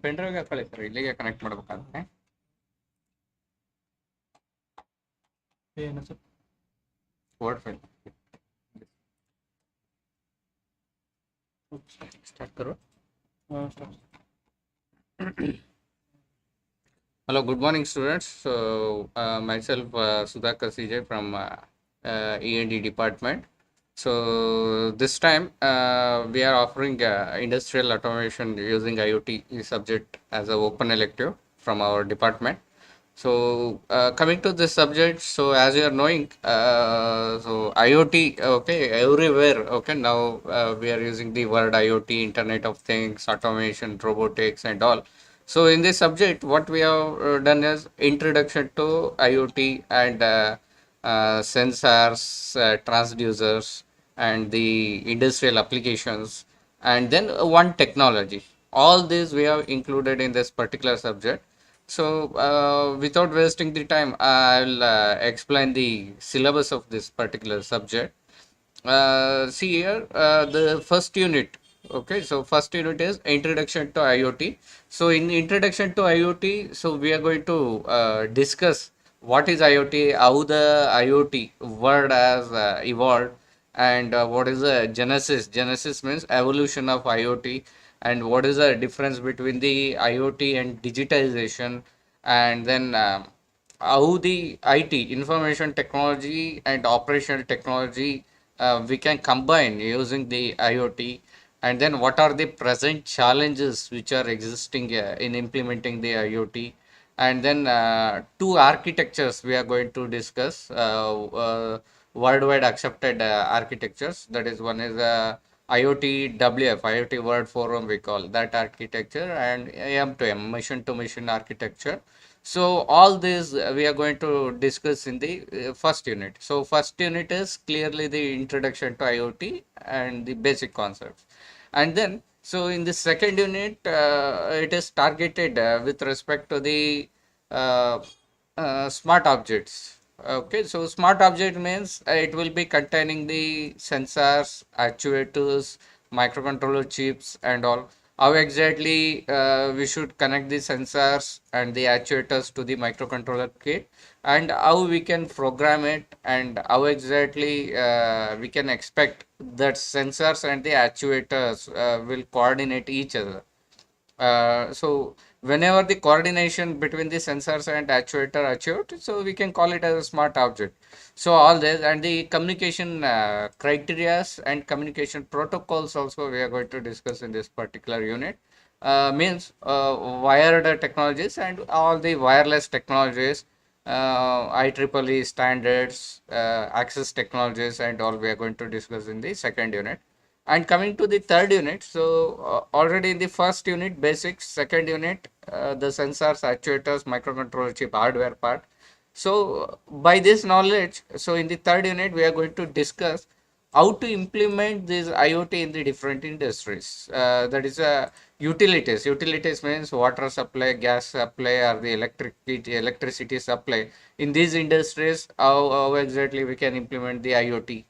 ಪೆಂಡ್ರೈವ್ಗೆ ಹಾಕೊಳ್ಳಿ ಸರ್, ಇಲ್ಲಿಗೆ ಕನೆಕ್ಟ್ ಮಾಡ್ಬೇಕಾದ್ರೆ. ಏನು ಸರ್? ವರ್ಡ್ ಫೈಲ್ स्टार्ट करो. Hello, good morning students. So myself Sudhakar CJ from E&D department. So this time we are offering industrial automation using IoT subject as a open elective from our department. So coming to this subject, so as you are knowing, so IoT, okay, everywhere, okay, now we are using the word IoT, Internet of Things, automation, robotics and all. So in this subject, what we have done is introduction to IoT and sensors, transducers and the industrial applications, and then one technology. All these we have included in this particular subject. So without wasting the time, I'll explain the syllabus of this particular subject. See here, the first unit. Okay, so first unit is introduction to IoT. So in introduction to IoT, so we are going to discuss what is IoT, how the IoT word has evolved, and what is the genesis. Genesis means evolution of IoT, and what is the difference between the IoT and digitization, and then how the IT, information technology and operational technology, we can combine using the IoT, and then what are the present challenges which are existing in implementing the IoT, and then two architectures we are going to discuss, worldwide accepted architectures. That is, one is IoT WF, IoT Word Forum, we call that architecture, and AM2M, machine to machine architecture. So all these we are going to discuss in the first unit. So first unit is clearly the introduction to IoT and the basic concepts. And then, so in the second unit, it is targeted with respect to the uh, smart objects. Okay, so smart object means it will be containing the sensors, actuators, microcontroller chips and all. How exactly we should connect the sensors and the actuators to the microcontroller kit, and how we can program it, and how exactly we can expect that sensors and the actuators will coordinate each other. So whenever the coordination between the sensors and actuator achieved, so we can call it as a smart object. So all this, and the communication criteria and communication protocols also we are going to discuss in this particular unit. Means wired technologies and all the wireless technologies, IEEE standards, access technologies and all we are going to discuss in the second unit. And coming to the third unit, so already in the first unit, basics, second unit, the sensors, actuators, microcontroller chip, hardware part. So by this knowledge, so in the third unit, we are going to discuss how to implement this IoT in the different industries. That is utilities. Utilities means water supply, gas supply, or the electricity supply. In these industries, how exactly we can implement the IoT.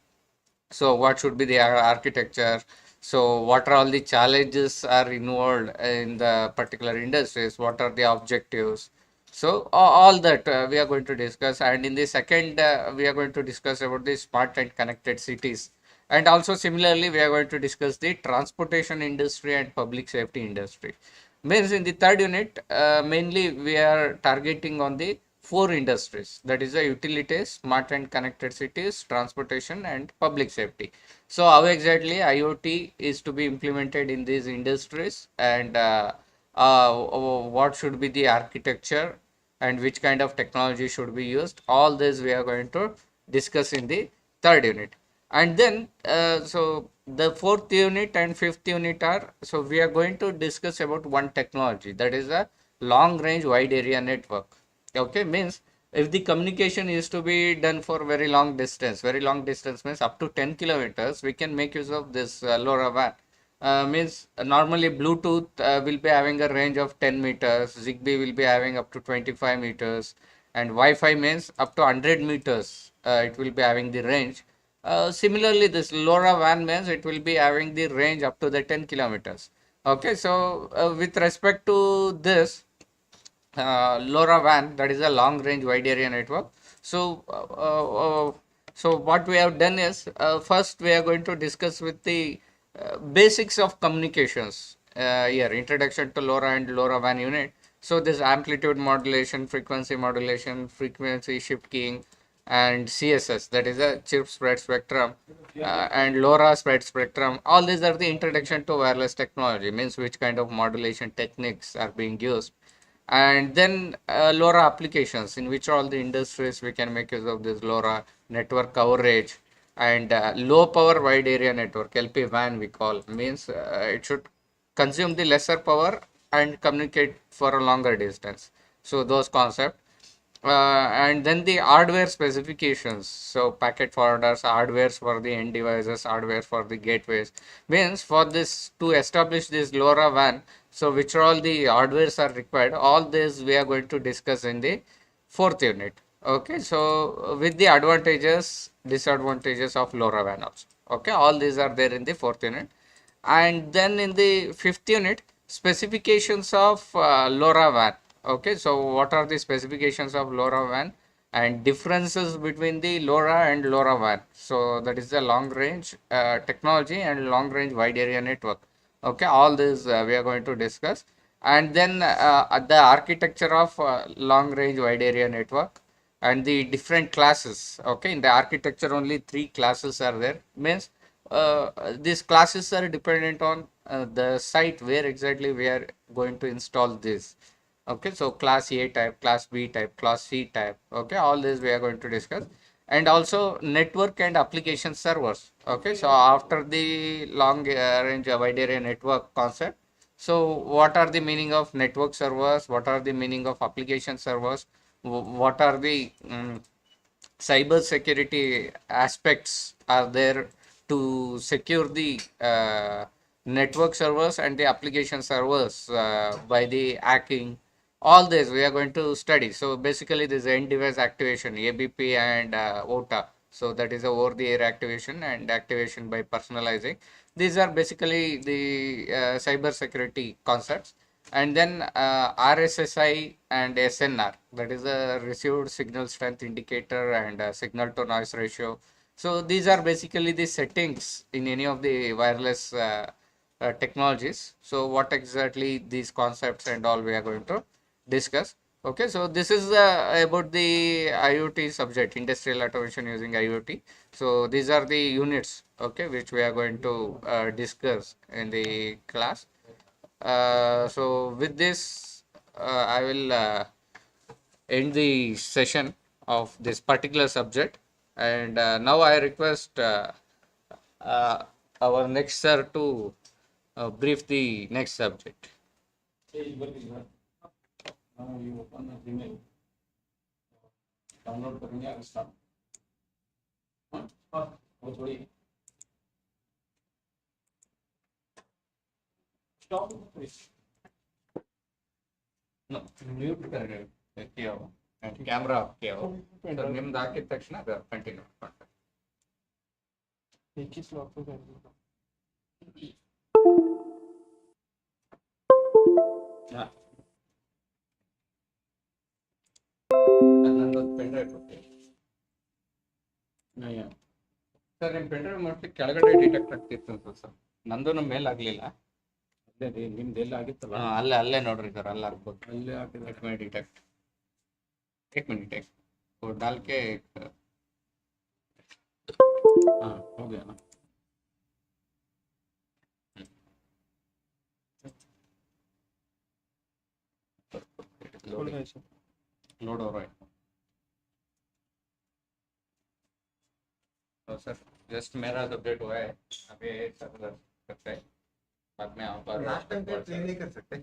So what should be the architecture? So what are all the challenges are involved in the particular industries? What are the objectives? So all that we are going to discuss. And in the second, we are going to discuss about the smart and connected cities. And also similarly, we are going to discuss the transportation industry and public safety industry. Means in the third unit, mainly we are targeting on the four industries, that is the utilities, smart and connected cities, transportation and public safety. So how exactly IoT is to be implemented in these industries, and what should be the architecture and which kind of technology should be used, all this we are going to discuss in the third unit. And then so the fourth unit and fifth unit are, so we are going to discuss about one technology, that is a long range wide area network. Okay, means if the communication is to be done for very long distance means up to 10 kilometers, we can make use of this LoRaWAN. Means normally Bluetooth will be having a range of 10 meters, Zigbee will be having up to 25 meters, and Wi-Fi means up to 100 meters it will be having the range. Similarly, this LoRaWAN means it will be having the range up to the 10 kilometers. Okay, so with respect to this LoRaWAN, that is a long range wide area network. So so what we have done is, first we are going to discuss with the basics of communications, here introduction to LoRa and LoRaWAN unit. So this amplitude modulation, frequency shift keying, and CSS, that is a chirp spread spectrum, and LoRa spread spectrum. All these are the introduction to wireless technology, means which kind of modulation techniques are being used. And then LoRa applications, in which all the industries we can make use of this LoRa network coverage, and low power wide area network, LPWAN we call, means it should consume the lesser power and communicate for a longer distance. So those concepts, and then the hardware specifications. So packet forwarders, hardwares for the end devices, hardware for the gateways. Means for this, to establish this LoRaWAN, so which all the hardwares are required. All this we are going to discuss in the fourth unit. Okay, so with the advantages, disadvantages of LoRaWAN also. Okay, all these are there in the fourth unit. And then in the fifth unit, specifications of LoRaWAN. Okay, so what are the specifications of LoRaWAN and differences between the LoRa and LoRaWAN? So that is the long range technology and long range wide area network. Okay, all this we are going to discuss. And then the architecture of long range wide area network and the different classes. Okay, in the architecture only three classes are there. Means these classes are dependent on the site where exactly we are going to install this. Okay, so class A type, class B type, class C type. Okay, all this we are going to discuss. And also network and application servers. Okay, so after the long range wide area network concept, so what are the meaning of network servers? What are the meaning of application servers? What are the cyber security aspects are there to secure the network servers and the application servers by the hacking? All this we are going to study. So basically this end device activation, ABP and OTA. So that is a over the air activation and activation by personalizing. These are basically the cyber security concepts. And then RSSI and SNR, that is a received signal strength indicator and signal to noise ratio. So these are basically the settings in any of the wireless technologies. So what exactly these concepts and all we are going to discuss. Okay, so this is about the IoT subject, industrial automation using IoT. So these are the units, okay, which we are going to discuss in the class. So with this, I will end the session of this particular subject. And now I request uh, our next sir to brief the next subject. Download करेंगे आगे start वो थोड़ी stop mute करेंगे किया हो camera of किया हो तो ನಿಮ್ದು ಹಾಕಿದ ತಕ್ಷಣ ಅದು ಕಂಟಿನ್ಯೂ ಮಾಡ್ತಾರೆ एक ही स्लॉट पे करेंगे हां ನಂದು ಪೆನ್ ಡ್ರೈವ್ ಕೊಡ್ತೀನಿ ಸರ್ ನಿಮ್ಮ ಪೆನ್ ಡ್ರೈವ್ ಮೋಸ್ಟ್ಲಿ ಕೆಳಗಡೆ ಡಿಟೆಕ್ಟ್ ಆಗ್ತಿತ್ತು ಅಂತ ಸರ್ ನಂದು ಮೇಲೆ ಆಗಲಿಲ್ಲ ಅಲ್ಲೇ ರೀ ನಿಮ್ದು ಎಲ್ಲ ಆಗಿತ್ತಲ್ಲ ಅಲ್ಲೇ ಅಲ್ಲೇ ನೋಡ್ರಿ ಸರ್ ಅಲ್ಲ ಆಗ್ಬೋದು ಅಲ್ಲೇ ಹಾಕಿದ್ರೆ ಡಿಟೆಕ್ಟ್ एक मिनट एक वो डाल के हाँ हो गया ना लोड हो रहा है तो सर जस्ट मेरा अपडेट हुआ है अभी सर्वर करते हैं बाद में आप लास्ट टाइम पे ट्रेन नहीं कर सकते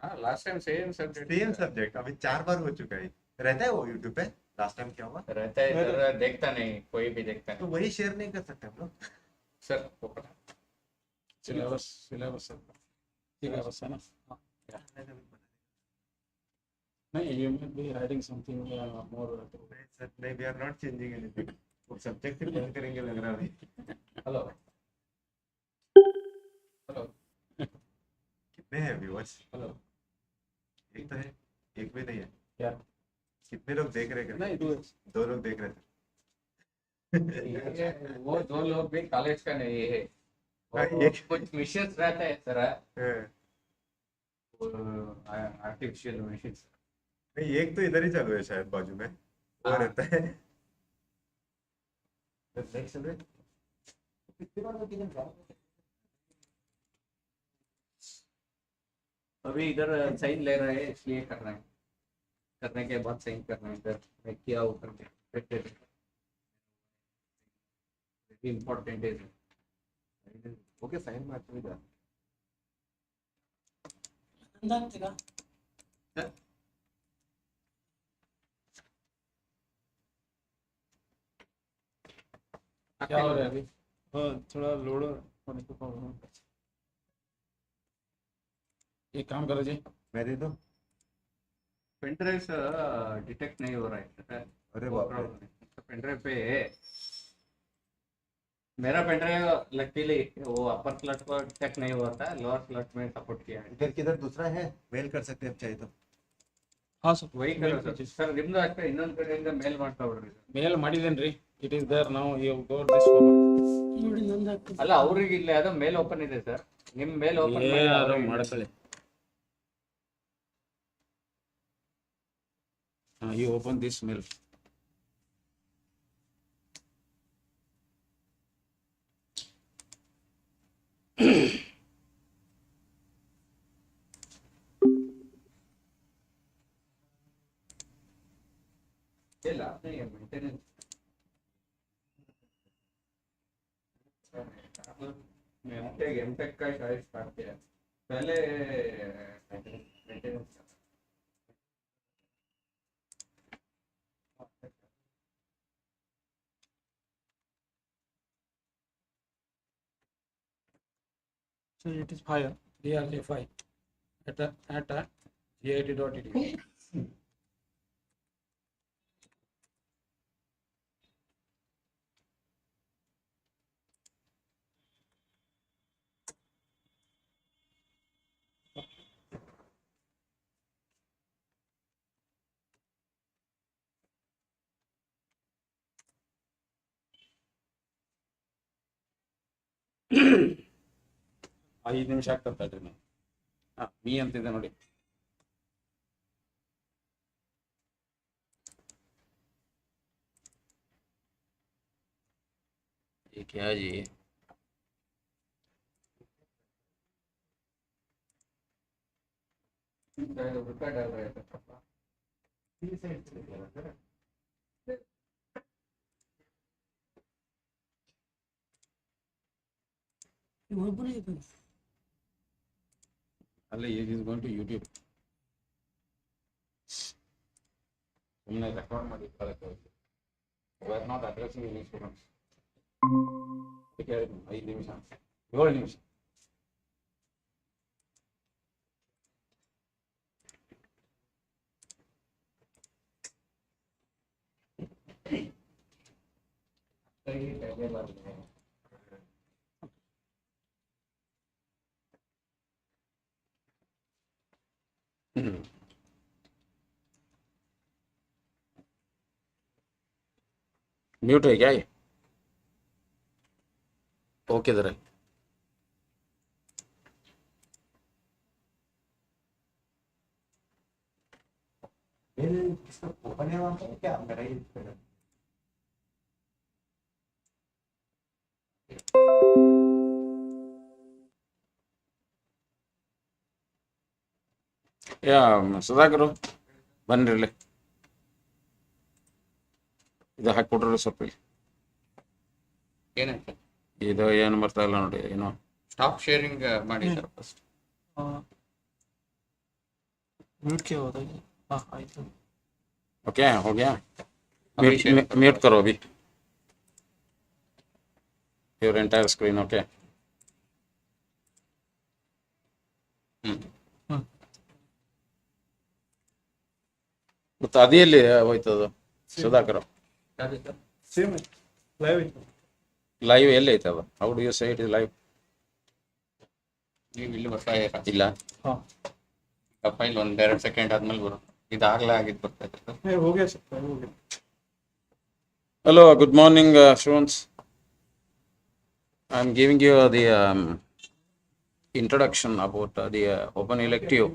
हाँ लास्ट टाइम सेम सब्जेक्ट अभी 4 बार हो चुका है रहता है वो यूट्यूब पे लास्ट टाइम क्या हुआ रहता है सर देखता नहीं कोई भी देखता नहीं तो वही शेयर नहीं कर सकते हम लोग सर सिलेबस है ना नहीं you may be adding something more sir नहीं we are not changing anything वो सब्जेक्ट बंद करेंगे लग रहा है हेलो हेलो कितने हैं व्यूअर्स? हेलो एक तो है, एक भी नहीं है। क्या कितने लोग देख रहे हैं? नहीं दो लोग देख रहे थे। वो दो लोग भी कॉलेज का नहीं है, कुछ मिशंस रहते हैं सर, आर्टिफिशियल मिशंस। नहीं, एक तो इधर ही चालू है शायद, बाजू में वो हाँ। रहता है। देख सकते हैं? अभी इधर साइन ले रहे हैं इसलिए कर रहे हैं, करने के बाद साइन करना है। इधर मैं किया ऊपर इम्पोर्टेंट है। ओके, साइन मार्क में जा। क्या हो रहा है अभी? हाँ, थोड़ा लोड होने को प्रॉब्लम। एक काम करो जी, मैं दे दूं? पेन ड्राइव डिटेक्ट नहीं हो रहा है। अरे बाप रे। पेन ड्राइव पे मेरा पेन ड्राइव लकीली वो अपर स्लॉट को डिटेक्ट नहीं हुआ था, लोअर स्लॉट में सपोर्ट किया है। इधर किधर दूसरा है, मेल कर सकते हैं अब चाहिए तो। ಹಾಂ ಸರ್ वही करो सर। सर ನಿಮ್ದು ಅಷ್ಟೇ, ಇನ್ನೊಂದು ಕಡೆಯಿಂದ ಮೇಲ್ ಮಾಡ್ತಾ ಬಿಡ್ರಿ ಸರ್. ಮೇಲ್ ಮಾಡಿದೇನ್ರಿ, ಇಟ್ ಈಸ್ ದೇರ್ ನಾವು ಯು ಗೋ ದಿಸ್ ನೋಡಿ ನಂದು ಅಲ್ಲ ಅವ್ರಿಗೆ ಇಲ್ಲ, ಅದು ಮೇಲ್ ಓಪನ್ ಇದೆ ಸರ್, ನಿಮ್ ಮೇಲ್ ಓಪನ್ ಮಾಡಿ ಮಾಡ್ಕೊಳ್ಳಿ. ಯು ಓಪನ್ ದಿಸ್ ಮೇಲ್. ಇಲ್ಲ नहीं है मेंटेनेंस। एमटेक का शायद स्टार्ट किया है। पहले maintenance So it is fire, DRJ5 at GIT.edu. ಐದು ನಿಮಿಷ ಆಗ್ತದೆ ನಾವು. ವಿ ಅಂತಿದೆ ನೋಡಿ. ये क्या है जी? रुपया डाल रहे थे पापा। ಅಲ್ಲ, it is going to YouTube. ಸುಮ್ಮನೆ ರೆಕಾರ್ಡ್ ಮಾಡಿ ಕಳಕ್ಕೆ. We are not addressing any students. ಕೇಳಿದ್ನು 5 ನಿಮಿಷ 7 ನಿಮಿಷ. म्यूट है क्या ये? ओके इधर है. इसका ओपन है वहाँ पे क्या मेरा ही ಯಾ ಸುಧಾಕರು ಬನ್ರಿ ಇಲ್ಲಿ. ಇದು ಹಾಕಿಕೊಟ್ರಿ ಸ್ವಲ್ಪ ಇಲ್ಲಿ. ಏನಾಯ್ತು? ಇದು ಏನು ಬರ್ತಾ ಇಲ್ಲ ನೋಡಿ, ಏನೋ ಸ್ಟಾಪ್ ಶೇರಿಂಗ್ ಮಾಡಿ ಸರ್ ಫಸ್ಟ್. म्यूट क्या होता है? हाँ आइए. ओके हो गया. म्यूट करो अभी योर एंटायर स्क्रीन. ओके ಮತ್ತೆ ಅದಿಯಲ್ಲಿ ಹೋಯ್ತದು ಸುಧಾಕರ್? ಸೇಮ್ ಲೈವ್ ಎಲ್ಲಿ ಐತೆ ಅದು? How do you say it is live? ನೀವು ಇಲ್ಲಿ ಬರ್ತಾ ಇದ್ದೀರಾ? ಇಲ್ಲ. ಫೈಲ್ ಒಂದೆರಡು ಸೆಕೆಂಡ್ ಆದ್ಮೇಲೆ ಬರು. ಇದಾಗಲೇ ಆಗಿದ್ದು ಬರ್ತಾ ಇದೆ. Hello, good morning, students. I am giving you the introduction about the open elective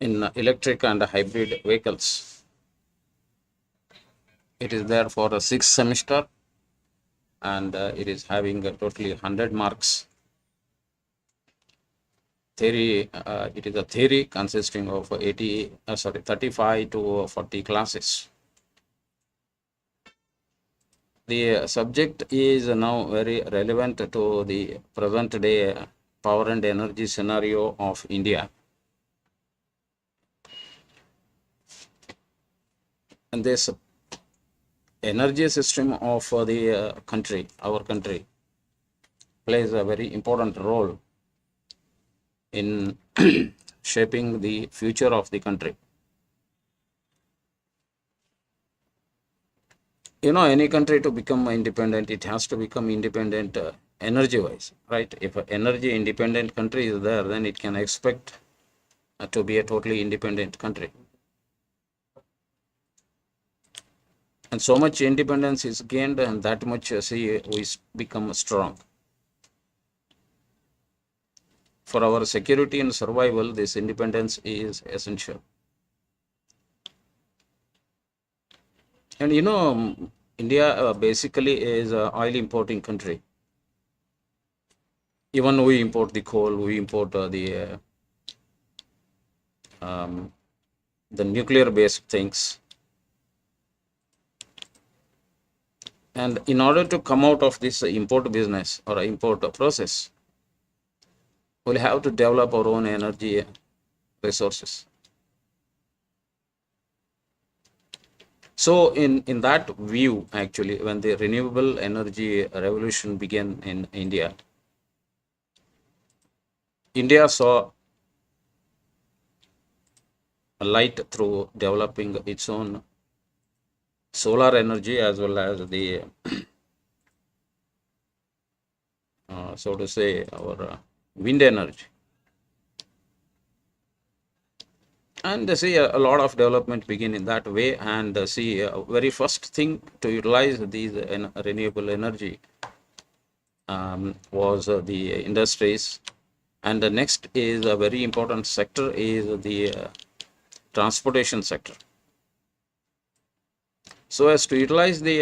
in electric and hybrid vehicles. It is there for a 6th semester, and it is having totally 100 marks. Theory, it is a theory consisting of 35 to 40 classes. The subject is now very relevant to the present day power and energy scenario of India. And this energy system of the country, our country, plays a very important role in shaping the future of the country. You know, any country to become independent, it has to become independent energy wise, right? If an energy independent country is there, then it can expect to be a totally independent country. And so much independence is gained, and that much we become strong. For our security and survival, this independence is essential. And you know, India basically is an oil importing country. Even we import the coal, we import the nuclear based things. And in order to come out of this import business or import process, we'll have to develop our own energy resources. So in that view, actually, when the renewable energy revolution began in India, India saw a light through developing its own solar energy as well as the so to say our wind energy. And see, a lot of development begin in that way. And see, very first thing to utilize these renewable energy was the industries. And the next is a very important sector is the transportation sector. So as to utilize the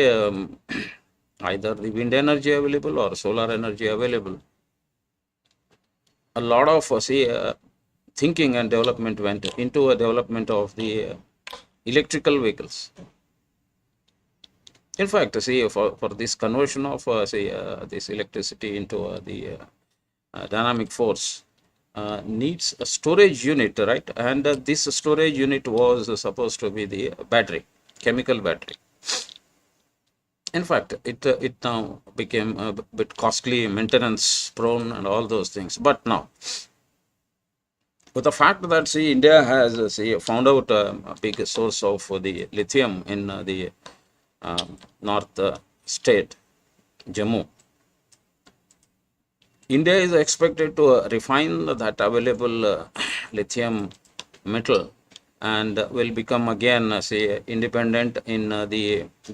either the wind energy available or solar energy available, a lot of thinking and development went into a development of the electrical vehicles. In fact, see, for this conversion of this electricity into the dynamic force needs a storage unit, right? And this storage unit was supposed to be the battery, chemical battery. In fact, it now became a bit costly, maintenance prone, and all those things. But now, with the fact that India has found out a big source of the lithium in the north state, Jammu, India is expected to refine that available lithium metal and will become again independent in the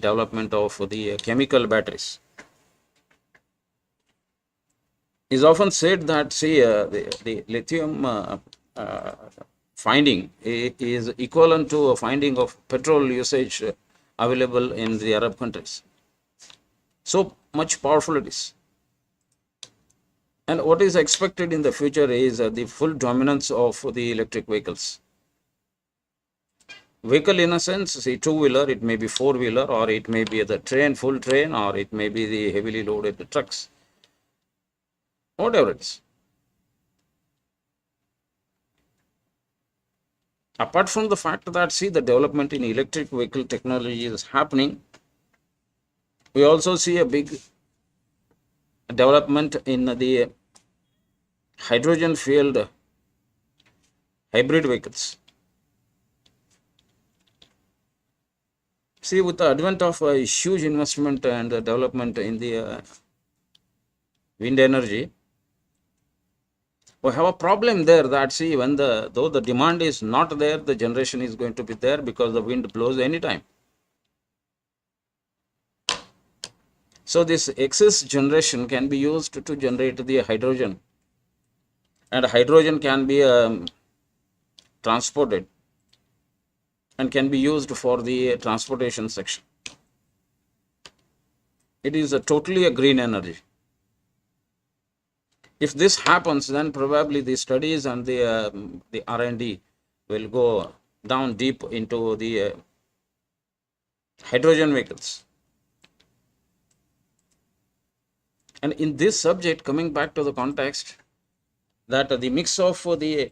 development of the chemical batteries. It's often said that the lithium finding is equivalent to a finding of petrol usage available in the Arab countries. So much powerful it is. And what is expected in the future is the full dominance of the electric vehicles. Vehicle in a sense, two-wheeler, it may be four-wheeler, or it may be the train, full train, or it may be the heavily loaded trucks, whatever it is. Apart from the fact that the development in electric vehicle technology is happening, we also see a big development in the hydrogen fueled hybrid vehicles. See, with the advent of a huge investment and development in the wind energy, we have a problem there that, see, when though the demand is not there, the generation is going to be there because the wind blows anytime. So this excess generation can be used to generate the hydrogen, and hydrogen can be transported and can be used for the transportation section. It is totally a green energy. If this happens, then probably the studies and the R&D will go down deep into the hydrogen vehicles. And in this subject, coming back to the context, that the mix of the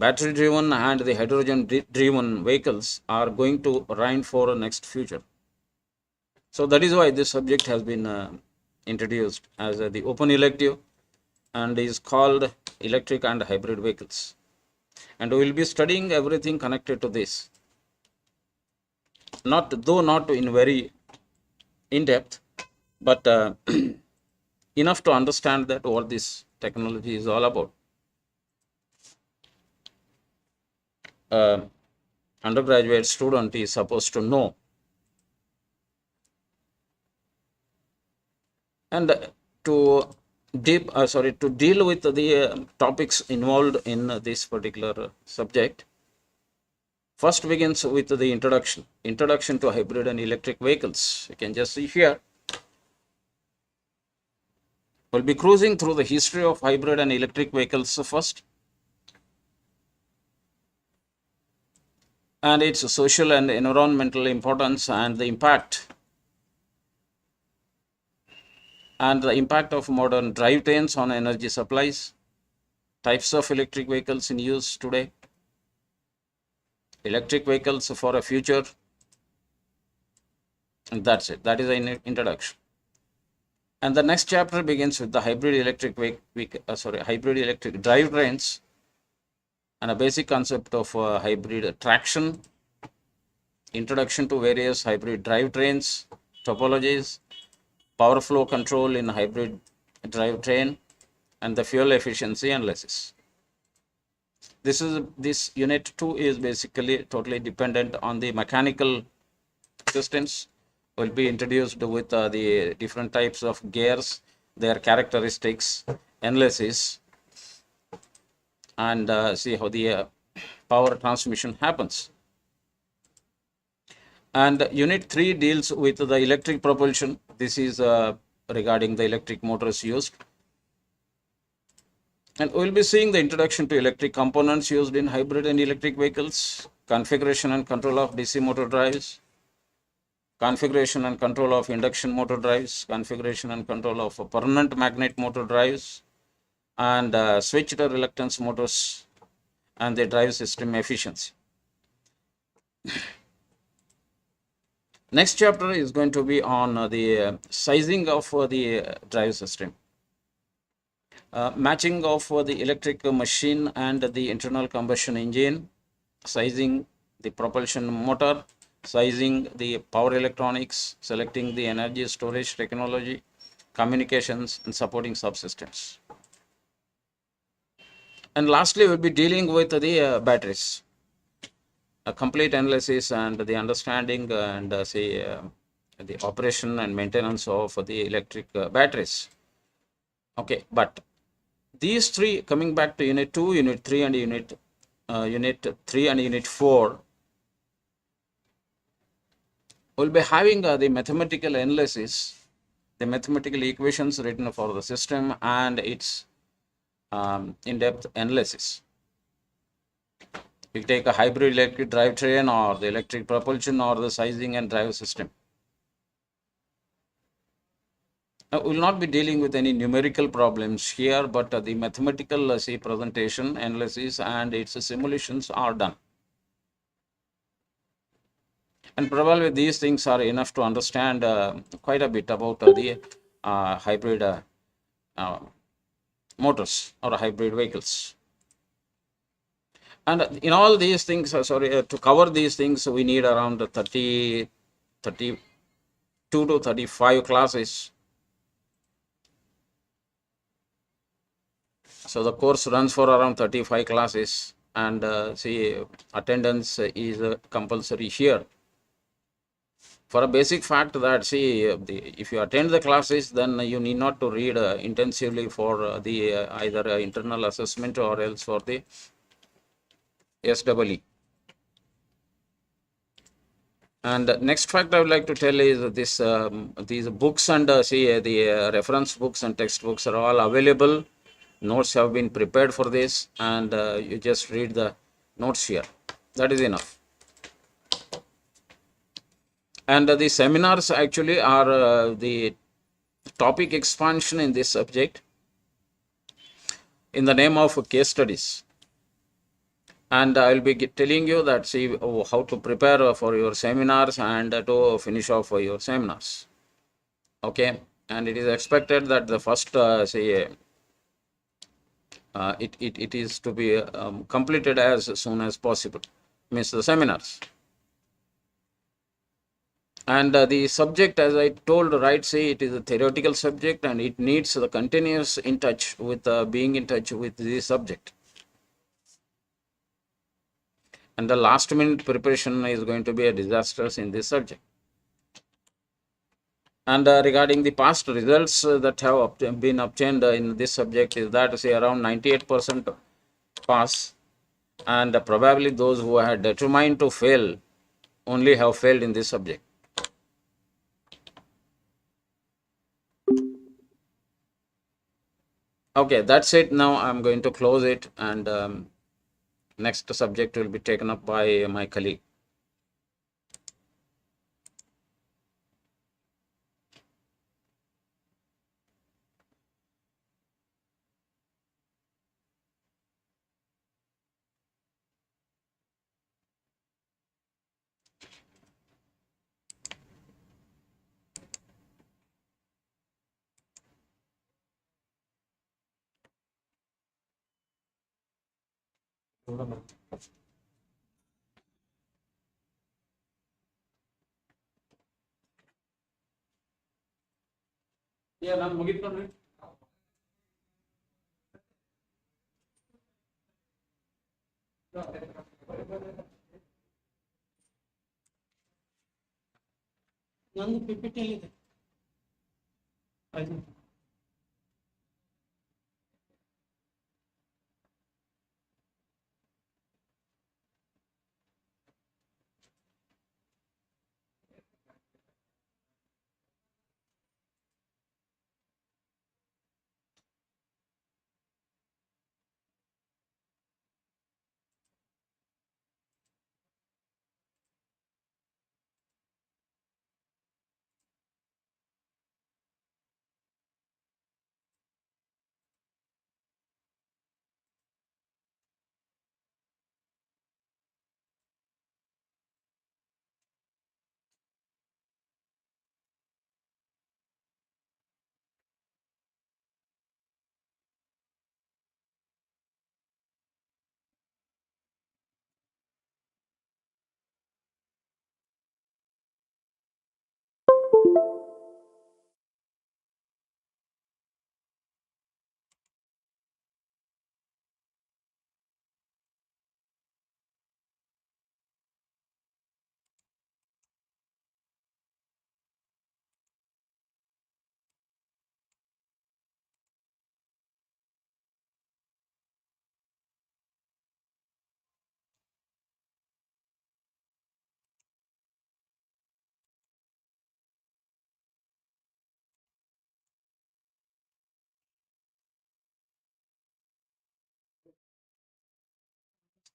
battery driven and the hydrogen driven vehicles are going to run for next future. So that is why this subject has been introduced as the open elective and is called electric and hybrid vehicles. And we will be studying everything connected to this. Not in very in depth, but enough to understand that what this technology is all about. Undergraduate student is supposed to know. And to deal with the topics involved in this particular subject, first begins with the introduction to hybrid and electric vehicles. You can just see here. We'll be cruising through the history of hybrid and electric vehicles first, and its social and environmental importance and the impact of modern drivetrains on energy supplies, types of electric vehicles in use today, electric vehicles for a future, and that's it. That is an introduction. And the next chapter begins with the hybrid electric drivetrains and a basic concept of hybrid traction, introduction to various hybrid drivetrains, topologies, power flow control in hybrid drivetrain, and the fuel efficiency analysis. This unit 2 is basically totally dependent on the mechanical systems. Will be introduced with the different types of gears, their characteristics, analysis, and see how the power transmission happens. And unit 3 deals with the electric propulsion. This is regarding the electric motors used. And we will be seeing the introduction to electric components used in hybrid and electric vehicles, configuration and control of DC motor drives, configuration and control of induction motor drives, configuration and control of permanent magnet motor drives, and switched reluctance motors and the drive system efficiency. Next chapter is going to be on the sizing of the drive system, matching of the electric machine and the internal combustion engine, sizing the propulsion motor, sizing the power electronics, selecting the energy storage technology, communications, and supporting subsystems. And lastly, we'll be dealing with the batteries, a complete analysis and the understanding and the operation and maintenance of the electric batteries. Okay, but these three, coming back to unit 2, unit 3, and unit 3 and unit 4, we'll be having the mathematical analysis, the mathematical equations written for the system and its in-depth analysis. You take a hybrid electric drivetrain or the electric propulsion or the sizing and drive system. Now, we will not be dealing with any numerical problems here, but the mathematical presentation, analysis, and its simulations are done. And probably these things are enough to understand quite a bit about the hybrid motors or hybrid vehicles. And in all these things, to cover these things, we need around 30 32 to 35 classes. So the course runs for around 35 classes, and see, attendance is compulsory here. For a basic fact that, see, if you attend the classes, then you need not to read intensively for the either internal assessment or else for the SEE. And next fact I would like to tell is this: these books and the reference books and textbooks are all available. Notes have been prepared for this, and you just read the notes here. That is enough. And the seminars actually are the topic expansion in this subject in the name of case studies. And I will be telling you that, see, how to prepare for your seminars and to finish off your seminars. Okay, and it is expected that the first it is to be completed as soon as possible, means the seminars. And the subject, as I told, right, say it is a theoretical subject, and it needs the continuous in touch with being in touch with the subject. And the last minute preparation is going to be a disaster in this subject. And regarding the past results that have been obtained in this subject is that, say, around 98% pass, and probably those who had determined to fail only have failed in this subject. Okay, that's it. Now I'm going to close it, and next subject will be taken up by my colleague. Yeah, ನಾನು ಮುಗಿತ್ಕೊಂಡ್ರಿ. ನಂದು PPT ಇದೆ.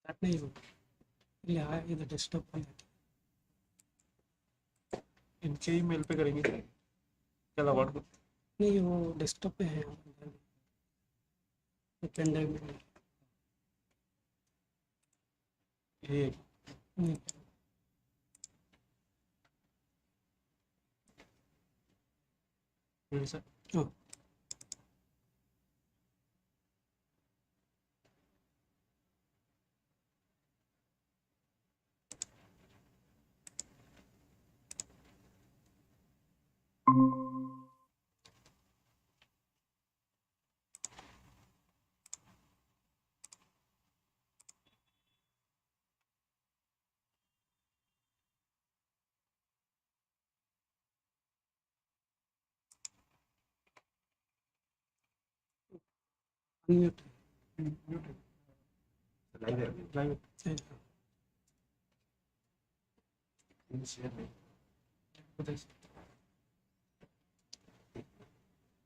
Start नहीं हुआ ये आया इधर desktop पे इनके ही मेल पे करेंगे क्या लॉग को नहीं वो डेस्कटॉप पे है पेन ड्राइव में ये नहीं सर हाँ Unmute. Live. Live.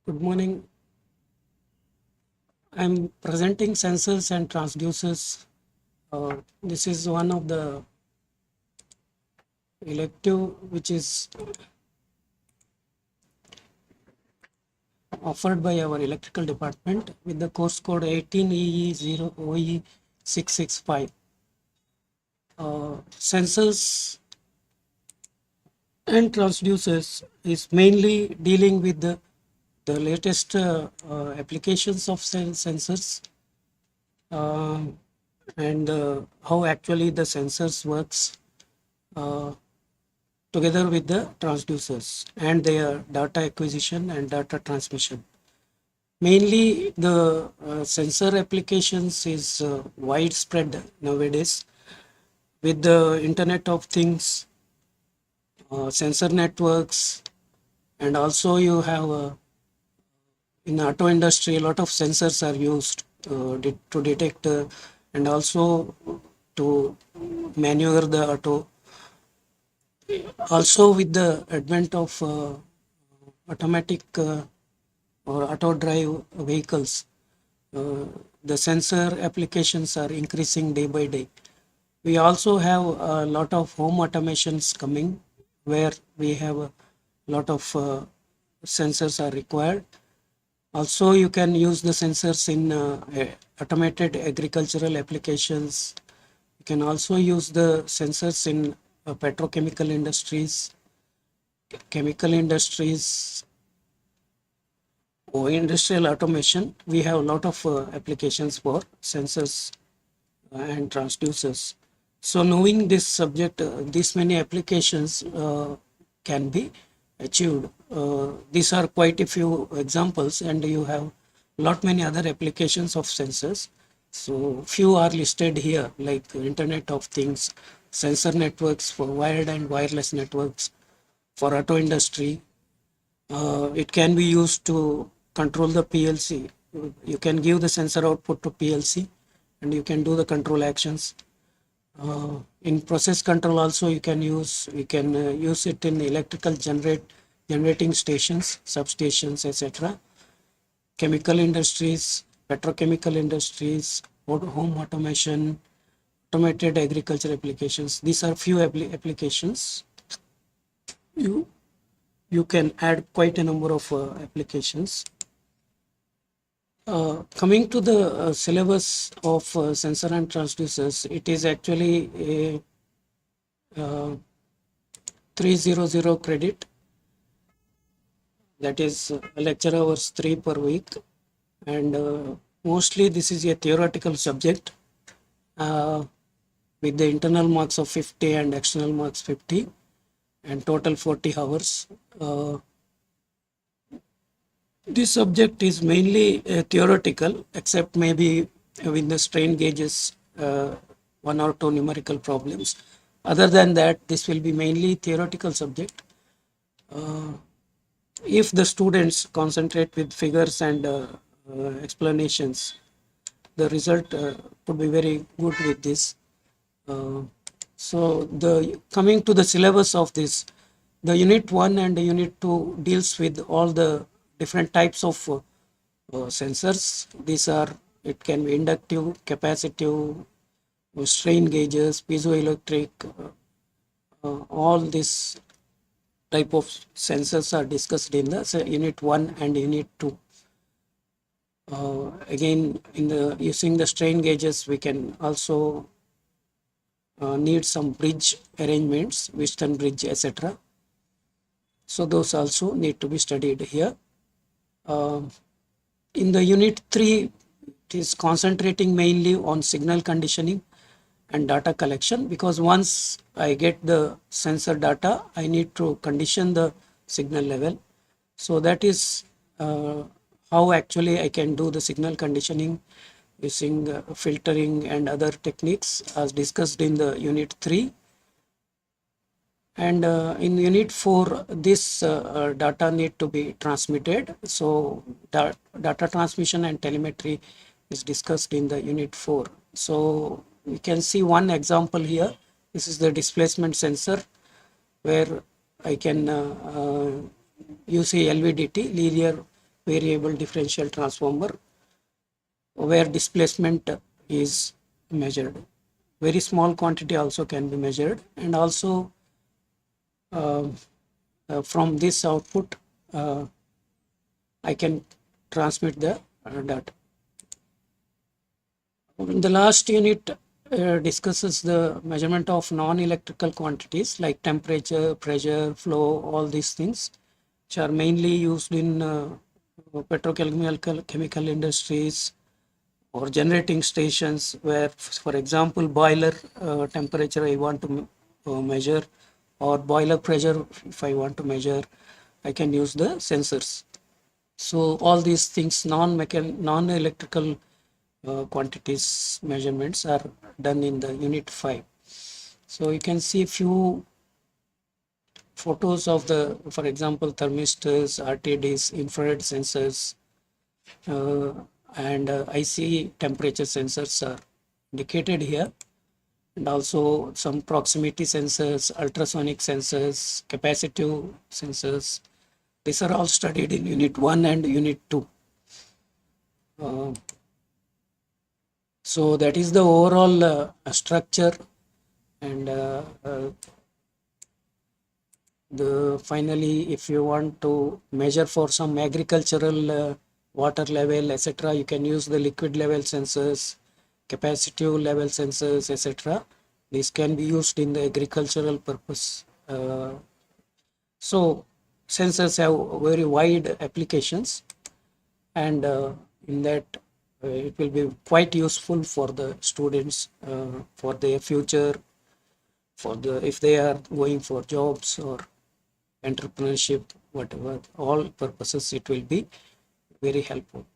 Good morning. I'm presenting sensors and transducers. This is one of the elective which is offered by our electrical department with the course code 18EE0OE665. Sensors and transducers is mainly dealing with the latest applications of sensors and how actually the sensors works together with the transducers and their data acquisition and data transmission. Mainly the sensor applications is widespread nowadays with the Internet of Things, sensor networks, and also you have in auto industry a lot of sensors are used to detect and also to maneuver the auto. Also with the advent of automatic or auto drive vehicles, the sensor applications are increasing day by day. We also have a lot of home automations coming where we have a lot of sensors are required. Also, you can use the sensors in automated agricultural applications. You can also use the sensors in petrochemical industries, chemical industries, or industrial automation. We have a lot of applications for sensors and transducers. So knowing this subject, this many applications can be achieved. These are quite a few examples, and you have lot many other applications of sensors. So few are listed here, like Internet of Things, sensor networks for wired and wireless networks, for auto industry. It can be used to control the PLC. You can give the sensor output to PLC, and you can do the control actions. In process control also you can use it in electrical generating stations, substations, etc. Chemical industries, petrochemical industries, home automation, automated agriculture applications. These are few applications. You can add quite a number of applications. Coming to the syllabus of sensor and transducers, it is actually a 300 credit, that is lecture hours 3 per week, and mostly this is a theoretical subject with the internal marks of 50 and external marks 50 and total 40 hours. This subject is mainly theoretical, except maybe with the strain gauges, one or two numerical problems. Other than that, this will be mainly theoretical subject. If the students concentrate with figures and explanations, the result could be very good with this. So coming to the syllabus of this, the unit 1 and the unit 2 deals with all the different types of sensors. These are, it can be inductive, capacitive, strain gauges, piezoelectric, all these type of sensors are discussed in the unit 1 and unit 2. Again, using the strain gauges, we can also need some bridge arrangements, Western bridge, etc. So those also need to be studied here. In the unit 3, it is concentrating mainly on signal conditioning and data collection, because once I get the sensor data, I need to condition the signal level. So that is how actually I can do the signal conditioning using filtering and other techniques as discussed in the unit 3. And in unit 4, this data need to be transmitted. So data transmission and telemetry is discussed in the unit 4. So we can see one example here. This is the displacement sensor, where I can use a LVDT, linear variable differential transformer, where displacement is measured. Very small quantity also can be measured, and also from this output I can transmit the data. The last unit discusses the measurement of non-electrical quantities like temperature, pressure, flow, all these things, which are mainly used in petrochemical industries or generating stations, where, for example, boiler temperature I want to measure, or boiler pressure if I want to measure, I can use the sensors. So all these things, non-electrical quantities measurements are done in the unit 5. So you can see a few photos of the, for example, thermistors, RTDs, infrared sensors, and IC temperature sensors are indicated here, and also some proximity sensors, ultrasonic sensors, capacitive sensors. These are all studied in unit 1 and unit 2. So that is the overall structure, and finally, if you want to measure for some agricultural water level, etc., you can use the liquid level sensors, capacitive level sensors, etc. These can be used in the agricultural purpose. So sensors have very wide applications, and in that it will be quite useful for the students for their future, for the if they are going for jobs or entrepreneurship, whatever, all purposes it will be very helpful.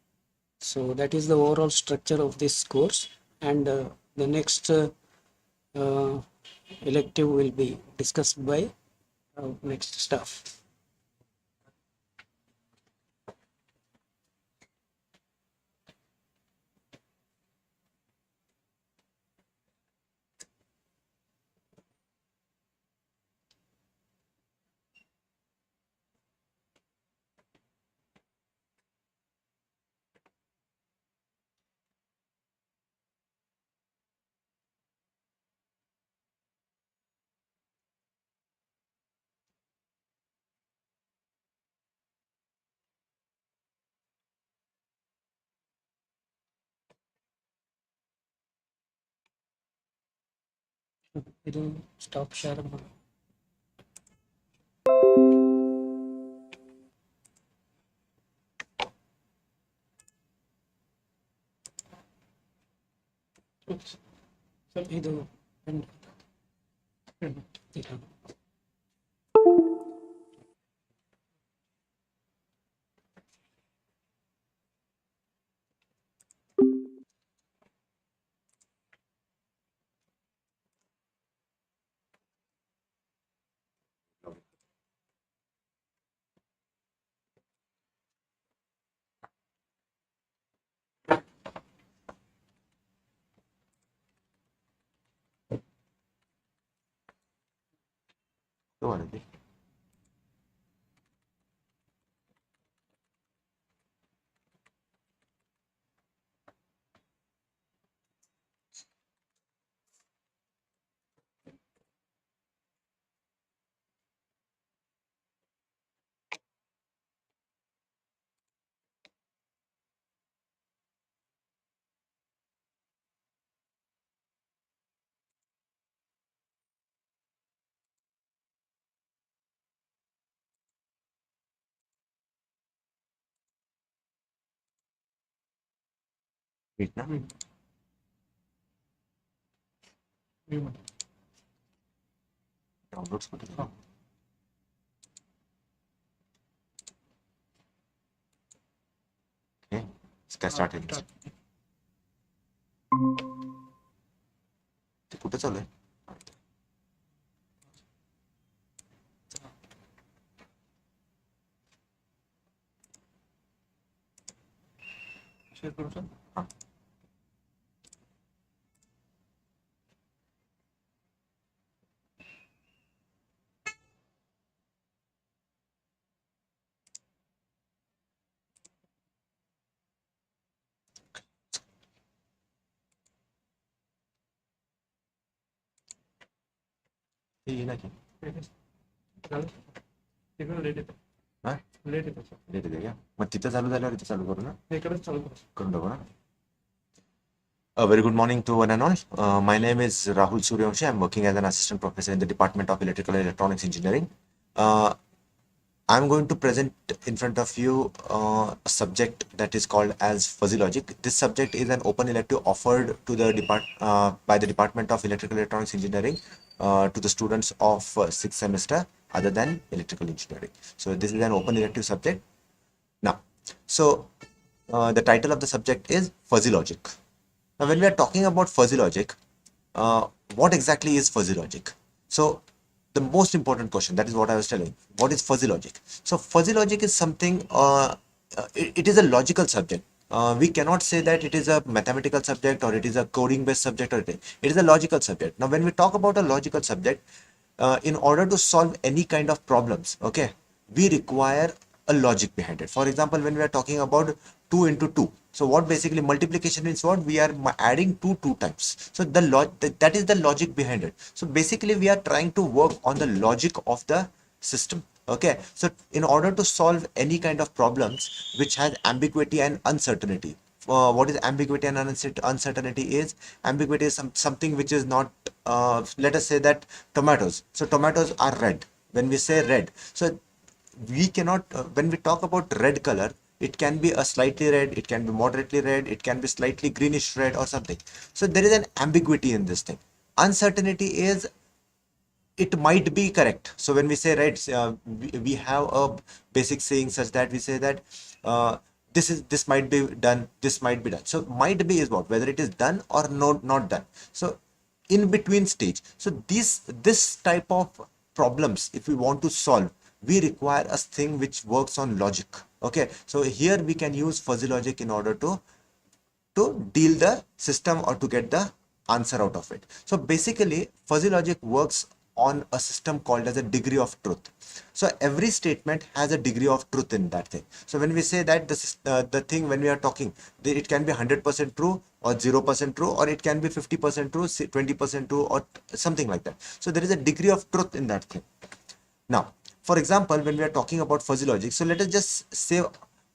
So that is the overall structure of this course, and the next uh, elective will be discussed by next staff. Stop sharing. ಇದು downloads को देखो okay इसका start है ते कुठे चालू आहे share करू सर हां हे ना की हा लेट येते का मग तिथं चालू झाल्यावर इथं चालू करू ना करून टाकू ना. A very good morning to one and all. My name is Rahul Suryavanshi. I'm working as an assistant professor in the Department of Electrical and Electronics Engineering. I'm going to present in front of you a subject that is called as fuzzy logic. This subject is an open elective offered to the by the Department of Electrical and Electronics Engineering to the students of sixth semester other than electrical engineering. So this is an open elective subject. Now, so the title of the subject is fuzzy logic. Now, when we are talking about fuzzy logic, what exactly is fuzzy logic? So, the most important question, that is what I was telling. What is fuzzy logic? So, fuzzy logic is something, it is a logical subject. We cannot say that it is a mathematical subject or it is a coding based subject or it is a logical subject. Now, when we talk about a logical subject, in order to solve any kind of problems, okay, we require a logic behind it. For example, when we are talking about 2 into 2, so what basically multiplication means, what we are adding 2 times. So that is the logic behind it. So basically we are trying to work on the logic of the system. Okay, so in order to solve any kind of problems which has ambiguity and uncertainty, what is ambiguity and uncertainty is, ambiguity is something which is not, let us say that tomatoes, so tomatoes are red. When we say red, so we cannot, when we talk about red color, it can be a slightly red, it can be moderately red, it can be slightly greenish red or something. So there is an ambiguity in this thing. Uncertainty is, it might be correct. So when we say red, we have a basic saying such that we say that this might be done, this might be done. So might be is what, whether it is done or not done. So in between stage. So this type of problems, if we want to solve, we require a thing which works on logic. Okay, so here we can use fuzzy logic in order to deal the system or to get the answer out of it. So basically fuzzy logic works on a system called as a degree of truth. So every statement has a degree of truth in that thing. So when we say that the thing, when we are talking, it can be 100% true or 0% true, or it can be 50% true, 20% true, or something like that. So there is a degree of truth in that thing. Now, for example, when we are talking about fuzzy logic, so let us just say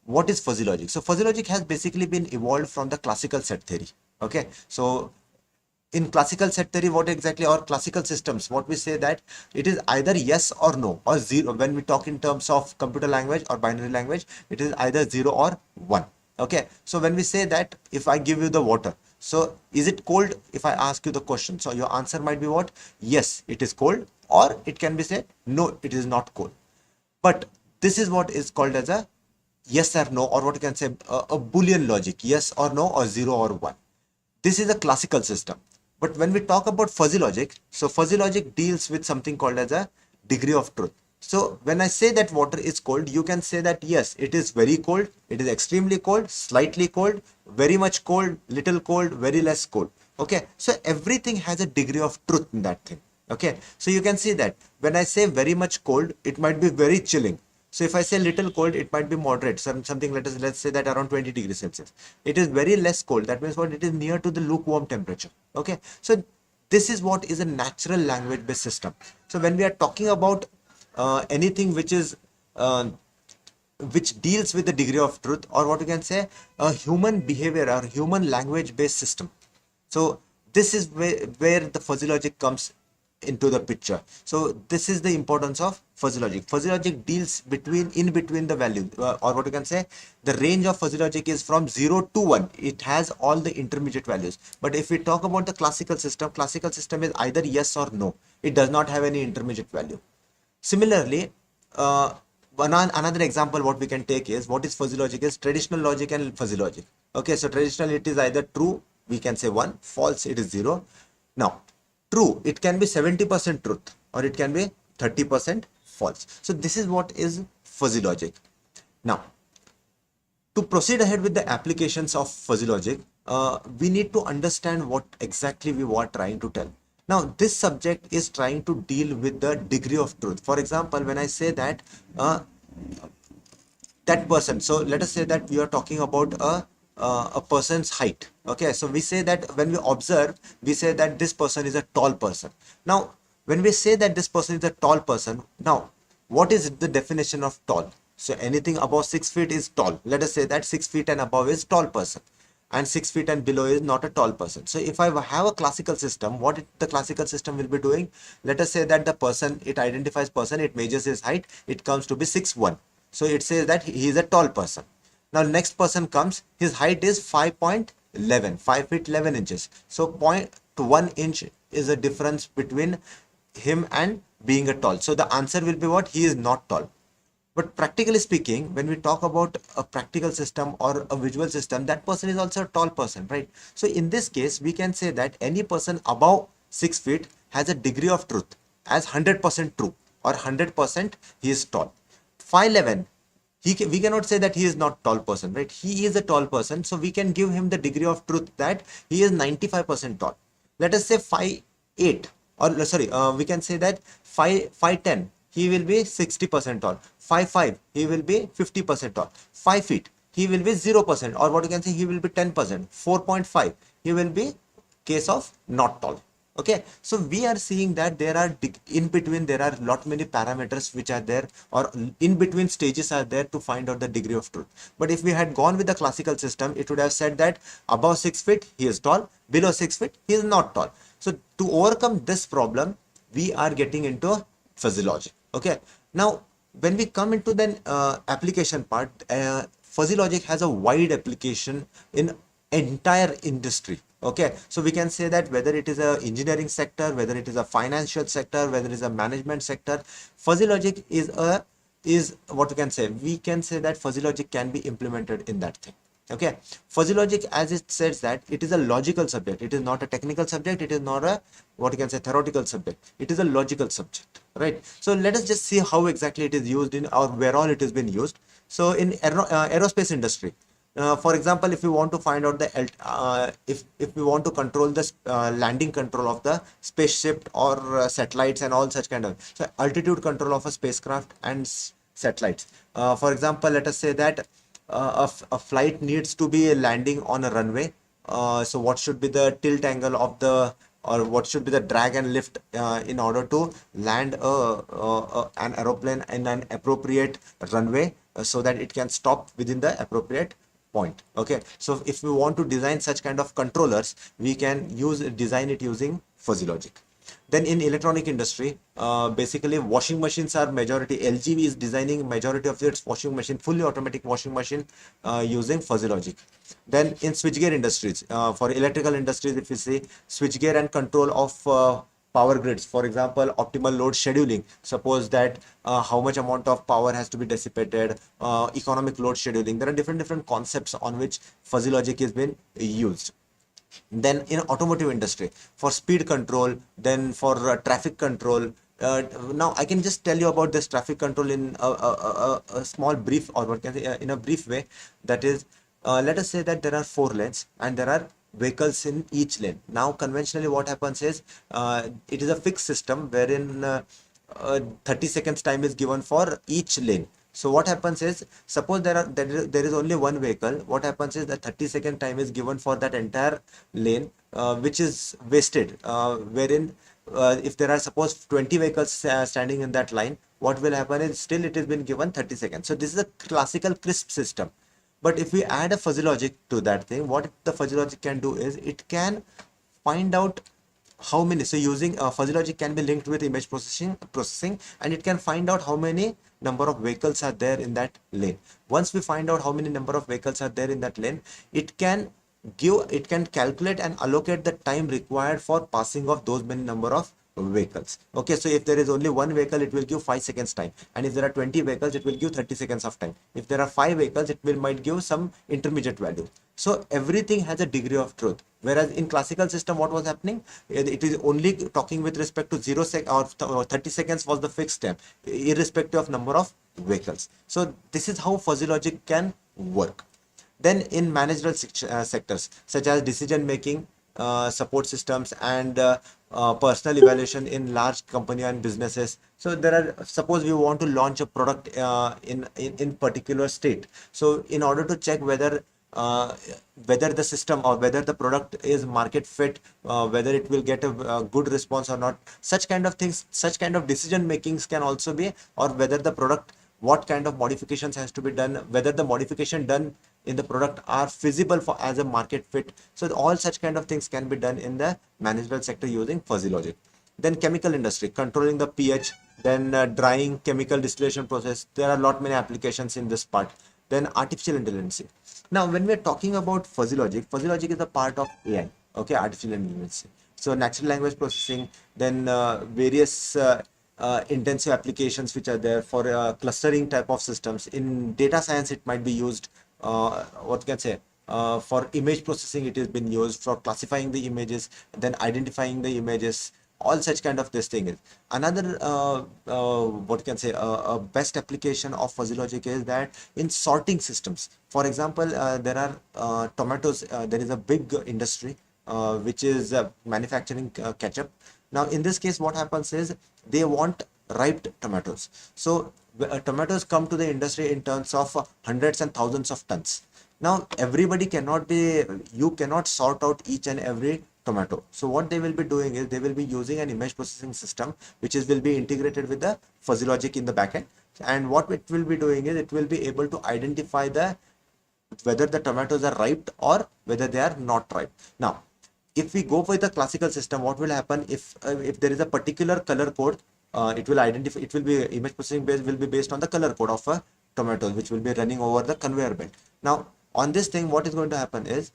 what is fuzzy logic. So fuzzy logic has basically been evolved from the classical set theory. Okay, so in classical set theory, what exactly, or classical systems, what we say that it is either yes or no or zero. When we talk in terms of computer language or binary language, it is either 0 or 1. Okay, so when we say that if I give you the water, so is it cold? If I ask you the question, so your answer might be what? Yes, it is cold, or it can be said no, it is not cold. But this is what is called as a yes or no, or what you can say a Boolean logic, yes or no, or 0 or 1. This is a classical system. But when we talk about fuzzy logic, so fuzzy logic deals with something called as a degree of truth. So when I say that water is cold, you can say that yes, it is very cold, it is extremely cold, slightly cold, very much cold, little cold, very less cold. Okay, so everything has a degree of truth in that thing. Okay, so you can see that when I say very much cold, it might be very chilling. So if I say little cold, it might be moderate, something, let's say that around 20 degrees Celsius. It is very less cold. That means what? It is near to the lukewarm temperature. Okay, so this is what is a natural language based system. So when we are talking about anything which is which deals with the degree of truth, or what you can say a human behavior or human language based system, so this is where the fuzzy logic comes into the picture. So this is the importance of fuzzy logic. Fuzzy logic deals in between the value, or what you can say, the range of fuzzy logic is from 0 to 1. It has all the intermediate values. But if we talk about the classical system is either yes or no. It does not have any intermediate value. Similarly, another example what we can take is, what is fuzzy logic is traditional logic and fuzzy logic. Okay, so traditional, it is either true, we can say 1, false, it is 0. Now true, it can be 70% truth, or it can be 30% false. So this is what is fuzzy logic. Now to proceed ahead with the applications of fuzzy logic, we need to understand what exactly we were trying to tell. Now this subject is trying to deal with the degree of truth. For example, when I say that that person, so let us say that we are talking about a person's height. Okay, so we say that when we observe, we say that this person is a tall person. Now when we say that this person is a tall person, now what is the definition of tall? So anything above 6 feet is tall. Let us say that 6 feet and above is tall person, and 6 feet and below is not a tall person. So if I have a classical system, the classical system will be doing, let us say that the person, it identifies person, it measures his height, it comes to be 6'1". So it says that he is a tall person. Now next person comes, his height is 5.11, 5 feet 11 inches. So 0.1 inch is a difference between him and being a tall. So the answer will be what? He is not tall. But practically speaking, when we talk about a practical system or a visual system, that person is also a tall person, right? So in this case, we can say that any person above 6 feet has a degree of truth as 100% true, or 100% he is tall. 5'11", we cannot say that he is not tall person, right? He is a tall person, so we can give him the degree of truth that he is 95% tall. Let us say 5'8", or sorry, we can say that 5'10", he will be 60% tall. 5'5", he will be 50% tall. 5 feet, he will be 0%, or what you can say, he will be 10%. 4.5, he will be case of not tall. Okay, so we are seeing that there are in between, there are lot many parameters which are there, or in between stages are there to find out the degree of truth. But if we had gone with the classical system, it would have said that above 6 feet he is tall, below 6 feet he is not tall. So to overcome this problem, we are getting into physiology. Okay, now when we come into the application part, fuzzy logic has a wide application in entire industry. Okay, so we can say that whether it is a engineering sector, whether it is a financial sector, whether it is a management sector, fuzzy logic is what we can say. We can say that fuzzy logic can be implemented in that thing. Okay, fuzzy logic, as it says, that it is a logical subject. It is not a technical subject. It is not a, what you can say, theoretical subject. It is a logical subject, right? So let us just see how exactly it is used in, or where all it has been used. So in aerospace industry, for example, if we want to find out the if we want to control the landing control of the spaceship or satellites and all such kind of, so altitude control of a spacecraft and satellites. For example, let us say that a flight needs to be landing on a runway. So what should be the tilt angle of the, or what should be the drag and lift in order to land an aeroplane in an appropriate runway, so that it can stop within the appropriate point. Okay, so if we want to design such kind of controllers, we can design it using fuzzy logic. Then in electronic industry, basically washing machines are majority. LG is designing majority of its washing machine, fully automatic washing machine, using fuzzy logic. Then in switchgear industries, for electrical industries, if you see switchgear and control of power grids, for example, optimal load scheduling. Suppose that how much amount of power has to be dissipated, economic load scheduling. There are different concepts on which fuzzy logic has been used. Then in automotive industry, for speed control, then for traffic control. Now I can just tell you about this traffic control in a small brief, or what can I say, in a brief way. That is, let us say that there are 4 lanes and there are vehicles in each lane. Now conventionally what happens is, it is a fixed system wherein 30 seconds time is given for each lane. So what happens is, suppose there is only one vehicle. What happens is that 30-second time is given for that entire lane, which is wasted, wherein if there are suppose 20 vehicles standing in that line, what will happen is still it has been given 30 seconds. So this is a classical crisp system. But if we add a fuzzy logic to that thing, what the fuzzy logic can do is, it can find out how many. So using fuzzy logic can be linked with image processing, and it can find out how many number of vehicles are there in that lane. Once we find out how many number of vehicles are there in that lane, it can calculate and allocate the time required for passing of those many number of vehicles. Okay, so if there is only one vehicle, it will give 5 seconds time, and if there are 20 vehicles, it will give 30 seconds of time. If there are 5 vehicles, it might give some intermediate value. So everything has a degree of truth. Whereas in classical system, what was happening, it is only talking with respect to 0 sec or 30 seconds was the fixed time, irrespective of number of vehicles. So this is how fuzzy logic can work. Then in managerial sectors such as decision making, support systems, and personal evaluation in large company and businesses. So there are, suppose we want to launch a product in particular state. So in order to check whether whether the system or whether the product is market fit, whether it will get a good response or not. Such kind of things, such kind of decision makings can also be, or whether the product, what kind of modifications has to be done, whether the modification done in the product are feasible for as a market fit. So all such kind of things can be done in the managerial sector using fuzzy logic. Then chemical industry, controlling the pH, then drying, chemical distillation process. There are a lot many applications in this part. Then artificial intelligence. Now, when we're talking about fuzzy logic is a part of AI, okay, artificial intelligence. So natural language processing, then various intensive applications which are there for clustering type of systems. In data science, it might be used, what can I say, for image processing, it has been used for classifying the images, then identifying the images, all such kind of this thing is. Another, what can I say, a best application of fuzzy logic is that in sorting systems. For example, there are tomatoes, there is a big industry which is manufacturing ketchup. Now, in this case, what happens is they want ripe tomatoes. So, tomatoes come to the industry in terms of hundreds and thousands of tons. Now, everybody cannot be, you cannot sort out each and every tomato. So what they will be doing is they will be using an image processing system which is will be integrated with the fuzzy logic in the backend. And what it will be doing is it will be able to identify the whether the tomatoes are ripe or whether they are not ripe. Now, if we go with the classical system, what will happen if there is a particular color code, it will identify, it will be image processing based, will be based on the color code of a tomato, which will be running over the conveyor belt. Now, on this thing, what is going to happen is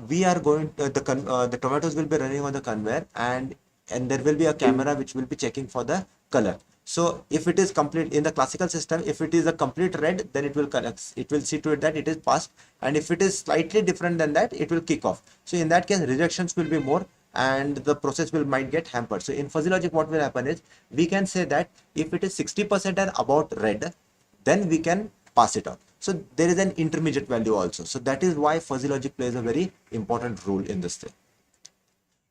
we are going the tomatoes will be running on the conveyor, and there will be a camera which will be checking for the color. So if it is complete in the classical system, if it is a complete red, then it will collect, it will see to it that it is passed, and if it is slightly different than that, it will kick off. So in that case, rejections will be more and the process will might get hampered. So in fuzzy logic, what will happen is we can say that if it is 60% and about red, then we can pass it on. So there is an intermediate value also. So that is why fuzzy logic plays a very important role in this thing.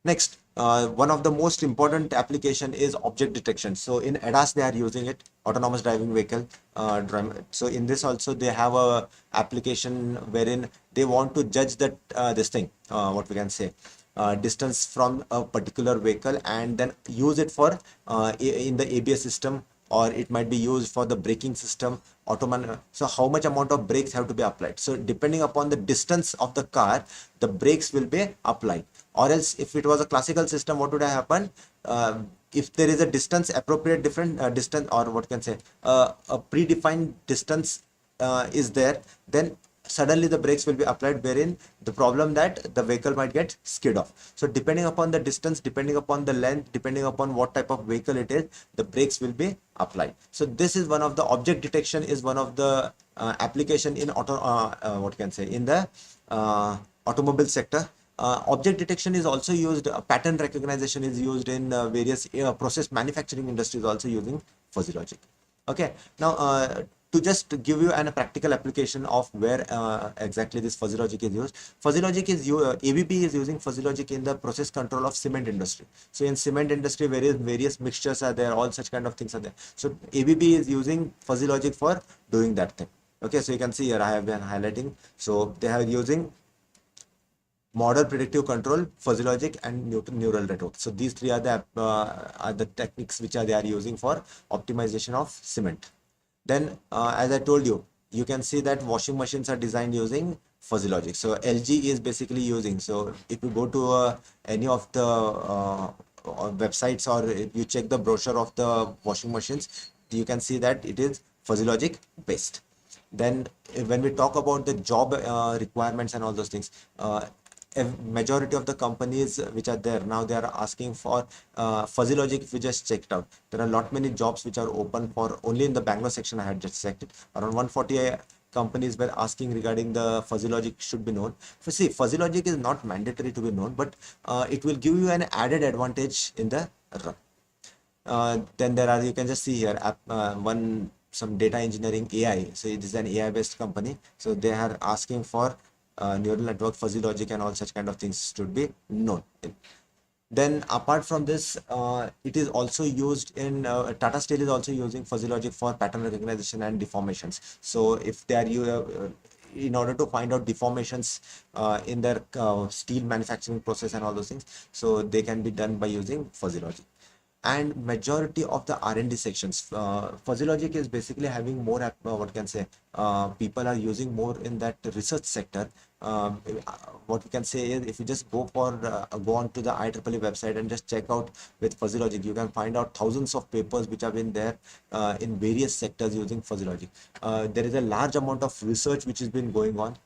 Next, one of the most important application is object detection. So in ADAS, they are using it, autonomous driving vehicle. So in this also, they have a application wherein they want to judge that this thing, what we can say, distance from a particular vehicle, and then use it for in the ABS system, or it might be used for the braking system, so how much amount of brakes have to be applied. So depending upon the distance of the car, the brakes will be applied. Or else if it was a classical system, what would have happened? If there is a distance, appropriate different distance, or what can say, a predefined distance is there, then suddenly the brakes will be applied, wherein the problem that the vehicle might get skid off. So depending upon the distance, depending upon the length, depending upon what type of vehicle it is, the brakes will be applied. So this is one of the object detection is one of the application in what can say, in the automobile sector. Object detection is also used, pattern recognition is used in various process manufacturing industries also using fuzzy logic. Okay, now to just give you a practical application of where exactly this fuzzy logic is used. Fuzzy logic is ABB is using fuzzy logic in the process control of cement industry. So in cement industry, various mixtures are there, all such kind of things are there. So ABB is using fuzzy logic for doing that thing. Okay, so you can see here I have been highlighting. So they are using model predictive control, fuzzy logic, and neural network. So these three are the techniques which they are using for optimization of cement. Then, as I told you, you can see that washing machines are designed using fuzzy logic. So LG is basically using. So if you go to any of the websites, or if you check the brochure of the washing machines, you can see that it is fuzzy logic based. Then when we talk about the job requirements and all those things, a majority of the companies which are there now, they are asking for fuzzy logic. If we just checked out, there are a lot many jobs which are open for only in the Bangalore section. I had just checked it, around 140 companies were asking regarding the fuzzy logic should be known. So see, fuzzy logic is not mandatory to be known, but it will give you an added advantage in the run. Then there are, you can just see here, some data engineering AI. So it is an AI based company. So they are asking for neural network, fuzzy logic, and all such kind of things should be known. Then apart from this, it is also used in Tata Steel is also using fuzzy logic for pattern recognition and deformations. So if they are in order to find out deformations in their steel manufacturing process and all those things. So they can be done by using fuzzy logic. And majority of the R&D sections, fuzzy logic is basically having more what can say, people are using more in that research sector. What we can say is, if you just go on to the IEEE website and just check out with fuzzy logic, you can find out thousands of papers which have been there in various sectors using fuzzy logic. There is a large amount of research which has been going on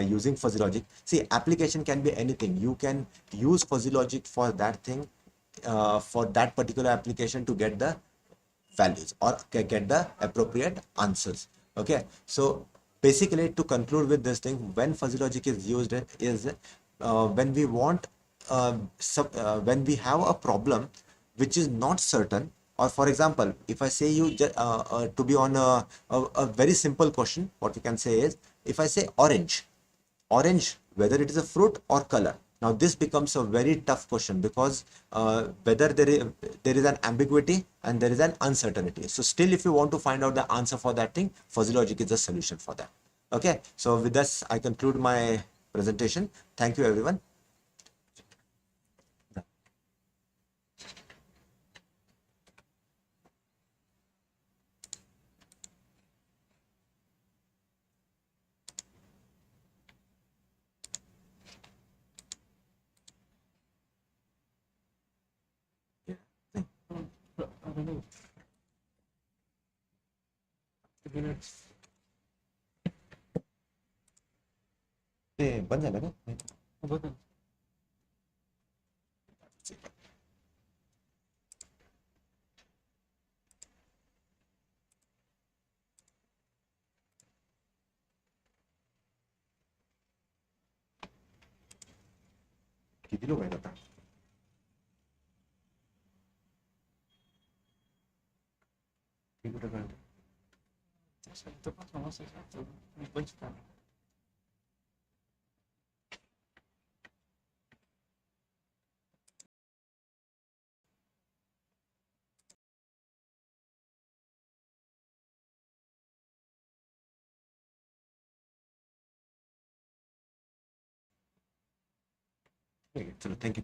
using fuzzy logic. See, application can be anything. You can use fuzzy logic for that thing, for that particular application, to get the values or get the appropriate answers. Okay, so basically, to conclude with this thing, when fuzzy logic is used is when we want when we have a problem which is not certain. Or for example, if I say you to be on a very simple question, what we can say is, if I say orange, whether it is a fruit or color. Now this becomes a very tough question, because whether there is an ambiguity and there is an uncertainty. So still, if you want to find out the answer for that thing, fuzzy logic is the solution for that. Okay, so with this I conclude my presentation. Thank you everyone. ते बंद झालं का? किती लोक आहेत आता? किती कुठं कळतं? चलो, थँक्यू.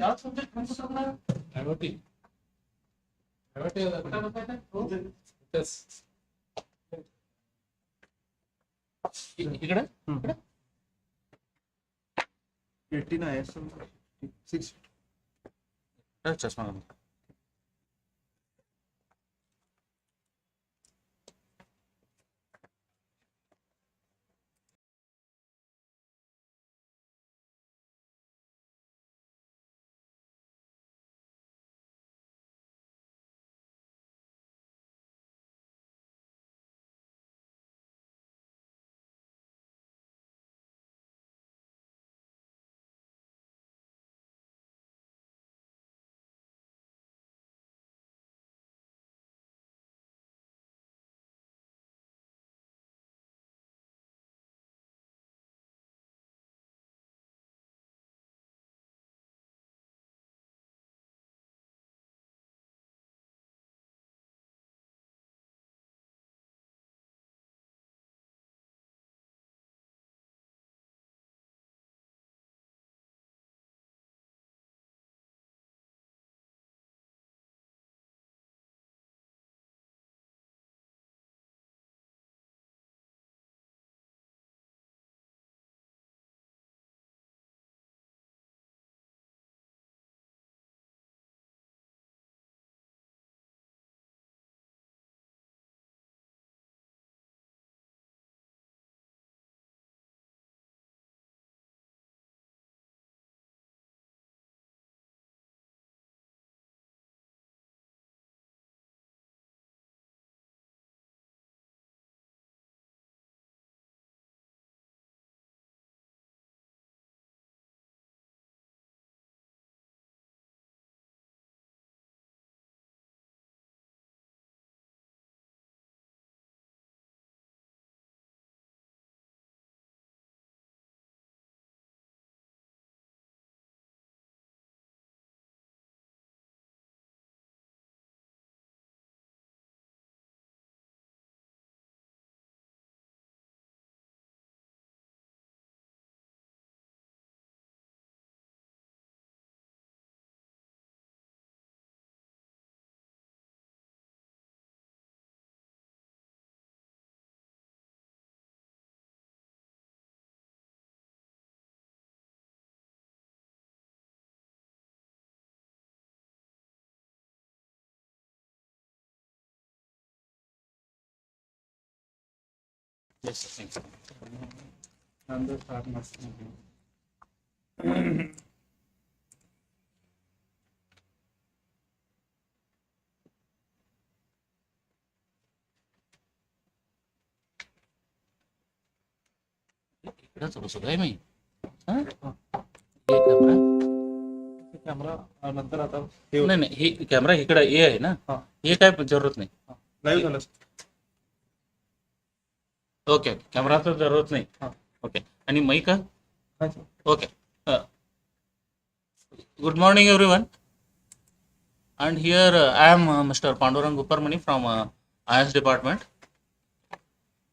ಯಾವ ಸಬ್ಜೆಕ್ಟ್ IoT ఇక్కడ చష్మా Yes, thank you. इकडं थोडंसं काय मी कॅमेरा नंतर आता नाही नाही हे कॅमेरा इकडे ए आहे ना हे काय जरूरत नाही लाईव्ह झालं ओके कॅमेराचं जरूरत नाही ओके आणि mic okay good morning everyone and here I am Mr. Pandurang Upparamani from IS department.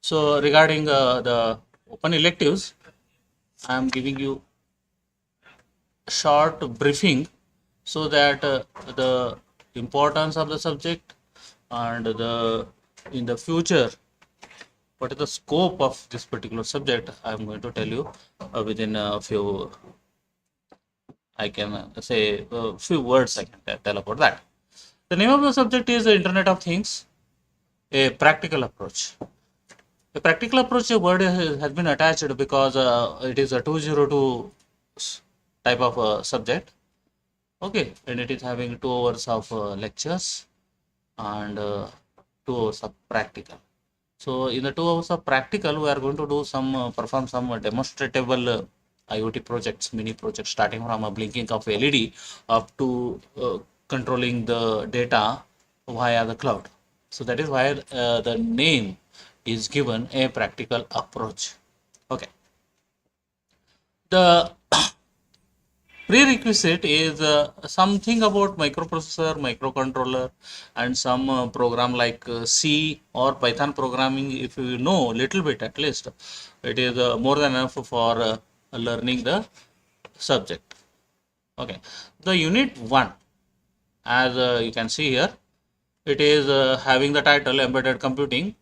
So regarding the open electives, I am giving you short briefing so that the importance of the subject and in the future what is the scope of this particular subject I am going to tell you within a few. I can say a few words I can tell about that. The name of the subject is the Internet of Things, a practical approach. A practical approach, a word has been attached because it is a 202 type of subject. Okay, and it is having 2 hours of lectures and 2 hours of practical. So in the 2 hours of practical, we are going to do perform some demonstrable IoT projects, mini projects, starting from a blinking of LED up to controlling the data via the cloud. So that is why the name is given a practical approach. Okay. The prerequisite is something about microprocessor, microcontroller, and some program like C or Python programming. If you know little bit at least, it is more than enough for learning the subject. Okay, the unit 1, as you can see here, it is having the title embedded computing,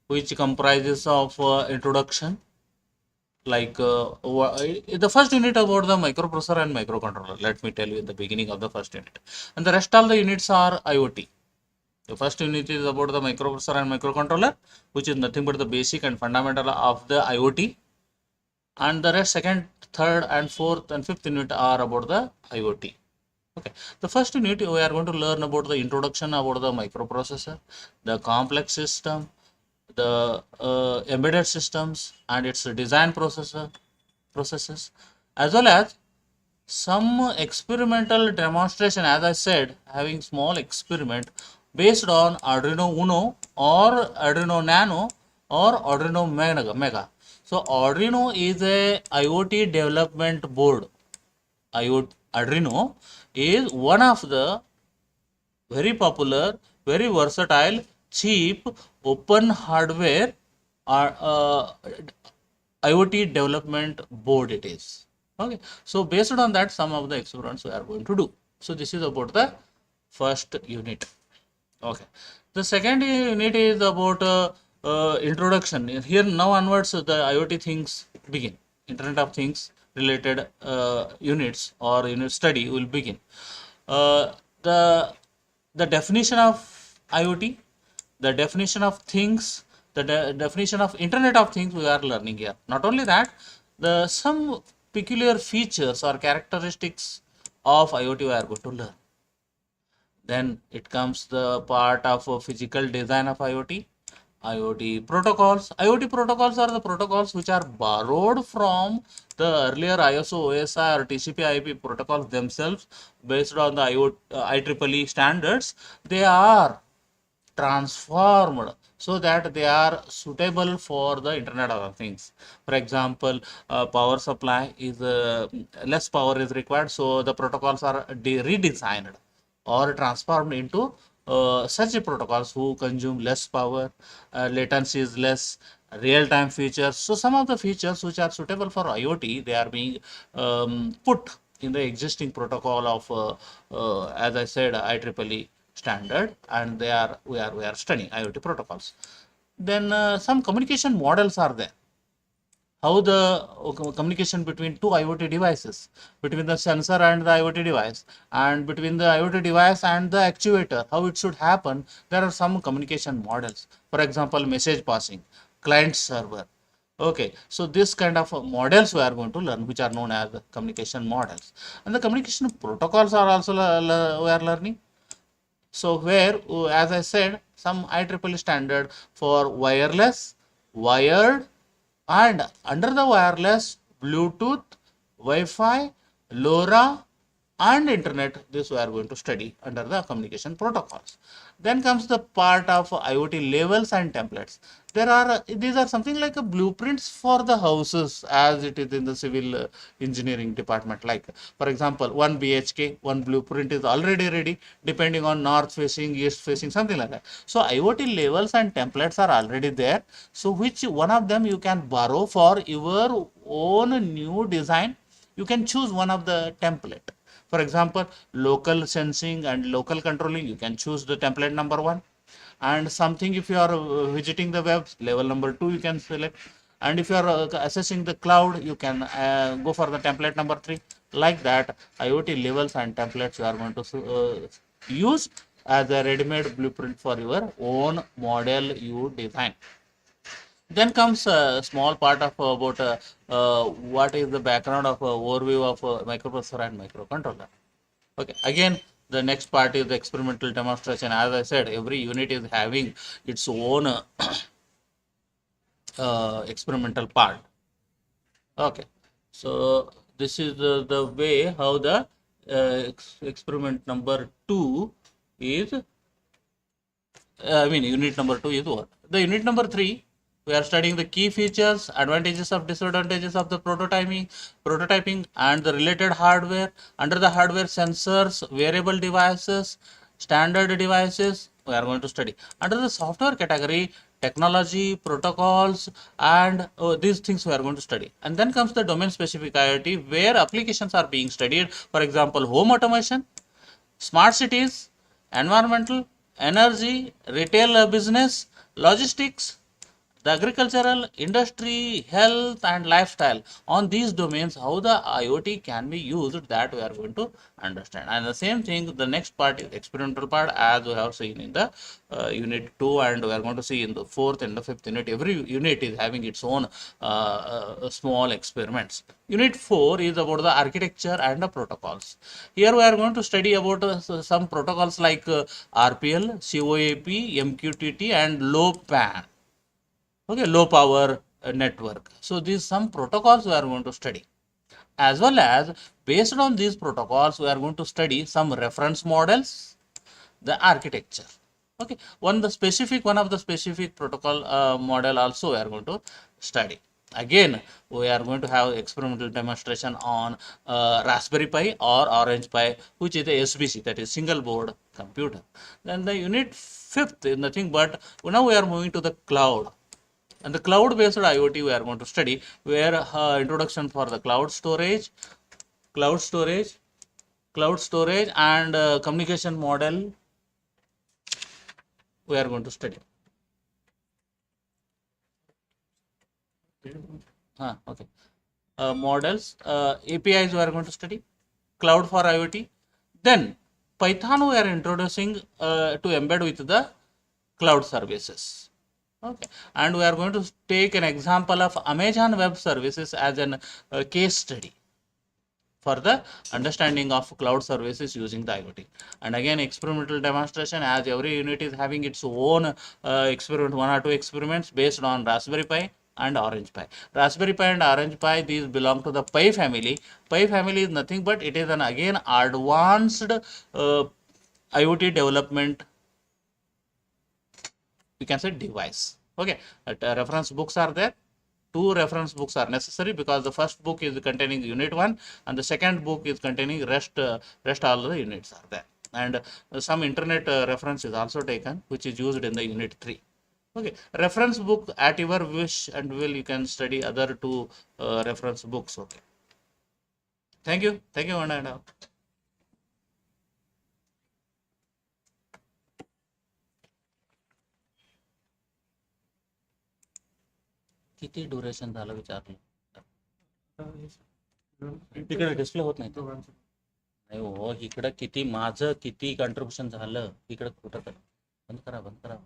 which comprises of introduction, like the first unit about the microprocessor and microcontroller. Let me tell you in the beginning of the first unit, and the rest all the units are IoT. The first unit is about the microprocessor and microcontroller, which is nothing but the basic and fundamental of the IoT, and the rest second, third, and fourth and fifth unit are about the IoT. Okay, the first unit we are going to learn about the introduction about the microprocessor, the complex system, the embedded systems and its design processes, as well as some experimental demonstration, as I said, having small experiment based on Arduino Uno or Arduino Nano or Arduino Mega. So Arduino is a IoT development board. Arduino is one of the very popular, very versatile, cheap, open hardware or IoT development board it is. Okay, so based on that, some of the experiments we are going to do. So this is about the first unit. Okay, the second unit is about introduction. Here now onwards the IoT things begin. Internet of Things related units or unit study will begin. Uh, the the definition of IoT, the definition of things, the definition of Internet of Things we are learning here. Not only that, the some peculiar features or characteristics of IoT we are going to learn. Then it comes the part of physical design of IoT. IoT protocols. IoT protocols are the protocols which are borrowed from the earlier ISO, OSI or TCP/IP protocols themselves based on the IEEE standards. They are transformed so that they are suitable for the Internet of Things. For example, power supply is less power is required, so the protocols are redesigned or transformed into such protocols who consume less power, latency is less, real-time features. So some of the features which are suitable for IoT, they are being put in the existing protocol of, as I said, IEEE standard, and we are studying IoT protocols. Then some communication models are there. How the communication between two IoT devices, between the sensor and the IoT device, and between the IoT device and the actuator, how it should happen. There are some communication models. For example, message passing, client server. Okay, so this kind of models we are going to learn, which are known as the communication models, and the communication protocols are also we are learning. So where, as I said, some IEEE standard for wireless, wired, and under the wireless, Bluetooth, Wi-Fi, LoRa, and internet. This we are going to study under the communication protocols. Then comes the part of IoT labels and templates. These are something like a blueprints for the houses as it is in the civil engineering department. Like for example, one BHK, one blueprint is already ready depending on north facing, east facing, something like that. So IoT labels and templates are already there. So which one of them you can borrow for your own new design. You can choose one of the template. For example, local sensing and local controlling, you can choose the template number 1. And something, if you are visiting the web, level number 2 you can select. And if you are assessing the cloud, you can go for the template number 3. Like that, IoT levels and templates you are going to use as a ready-made blueprint for your own model you design. Then comes a small part of about what is the background of overview of microprocessor and microcontroller. Okay, again, the next part is the experimental demonstration. As I said, every unit is having its own experimental part. Okay, so this is the way how the experiment number 2 is, unit number 2 is what? The unit number 3, we are studying the key features, advantages of disadvantages of the prototyping and the related hardware. Under the hardware, sensors, wearable devices, standard devices, we are going to study. Under the software category, technology, protocols, and these things we are going to study. And then comes the domain specific IoT, where applications are being studied. For example, home automation, smart cities, environmental, energy, retail business, logistics, the agricultural, industry, health, and lifestyle. On these domains, how the IoT can be used, that we are going to understand. And the same thing, the next part is experimental part, as we have seen in the unit 2, and we are going to see in the 4th and the 5th unit. Every unit is having its own small experiments. Unit 4 is about the architecture and the protocols. Here we are going to study about some protocols like RPL, COAP, MQTT, and low PAN. Okay, low power network. So these some protocols we are going to study, as well as based on these protocols we are going to study some reference models, the architecture. Okay, one of the specific protocol model also we are going to study. Again, we are going to have experimental demonstration on Raspberry Pi or Orange Pi, which is a SBC, that is single board computer. Then the unit 5th is nothing but now we are moving to the cloud. And the cloud based IoT we are going to study, where introduction for the cloud storage, and communication model we are going to study. Okay. Models, APIs we are going to study, cloud for IoT. Then Python we are introducing to embed with the cloud services. Okay, and we are going to take an example of Amazon Web Services as an case study for the understanding of cloud services using the IoT. And again, experimental demonstration, as every unit is having its own experiment, 1 or 2 experiments based on Raspberry Pi and Orange Pi. Raspberry Pi and Orange Pi, these belong to the Pi family. Pi family is nothing but it is an again advanced IoT development, you can say, device. Okay, reference books are there. 2 reference books are necessary, because the first book is containing unit 1 and the second book is containing rest all the units are there. And some internet reference is also taken, which is used in the unit 3. Okay, reference book at your wish and will, you can study other 2 reference books. Okay, thank you one and all. किती duration झालं विचारलं, तिकडे display होत नाही नाही हो, इकडं किती माझं किती कंट्रीब्युशन झालं, इकडं कुठं कर, बंद करा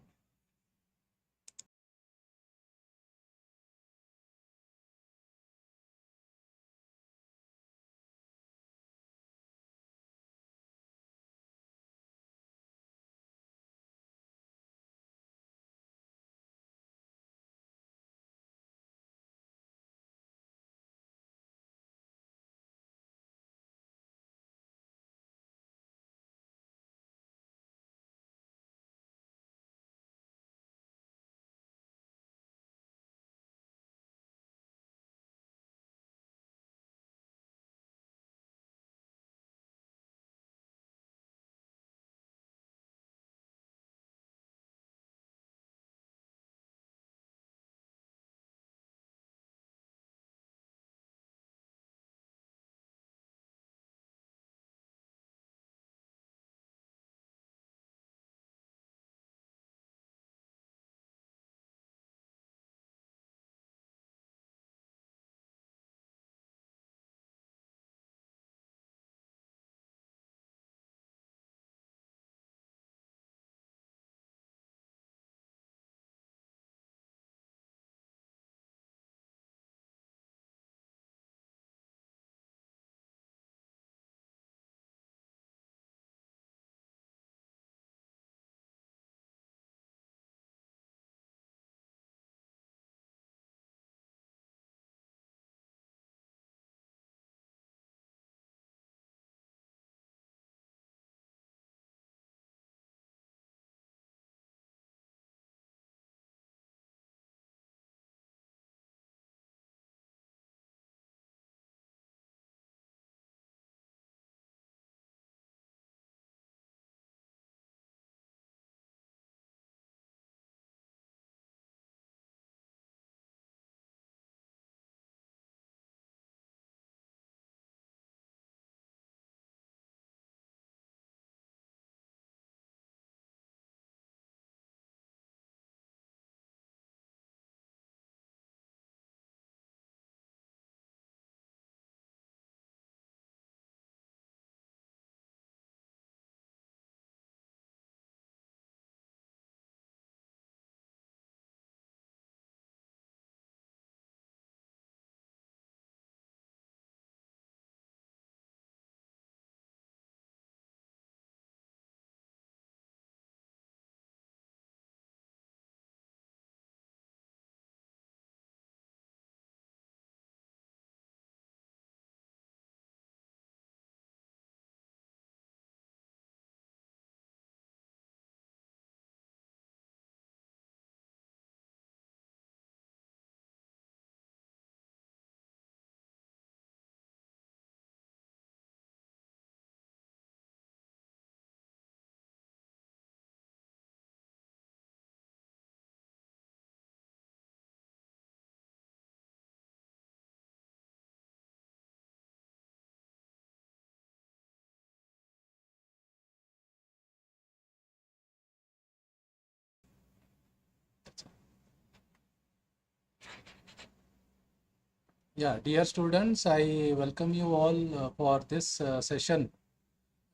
Yeah, dear students, I welcome you all for this session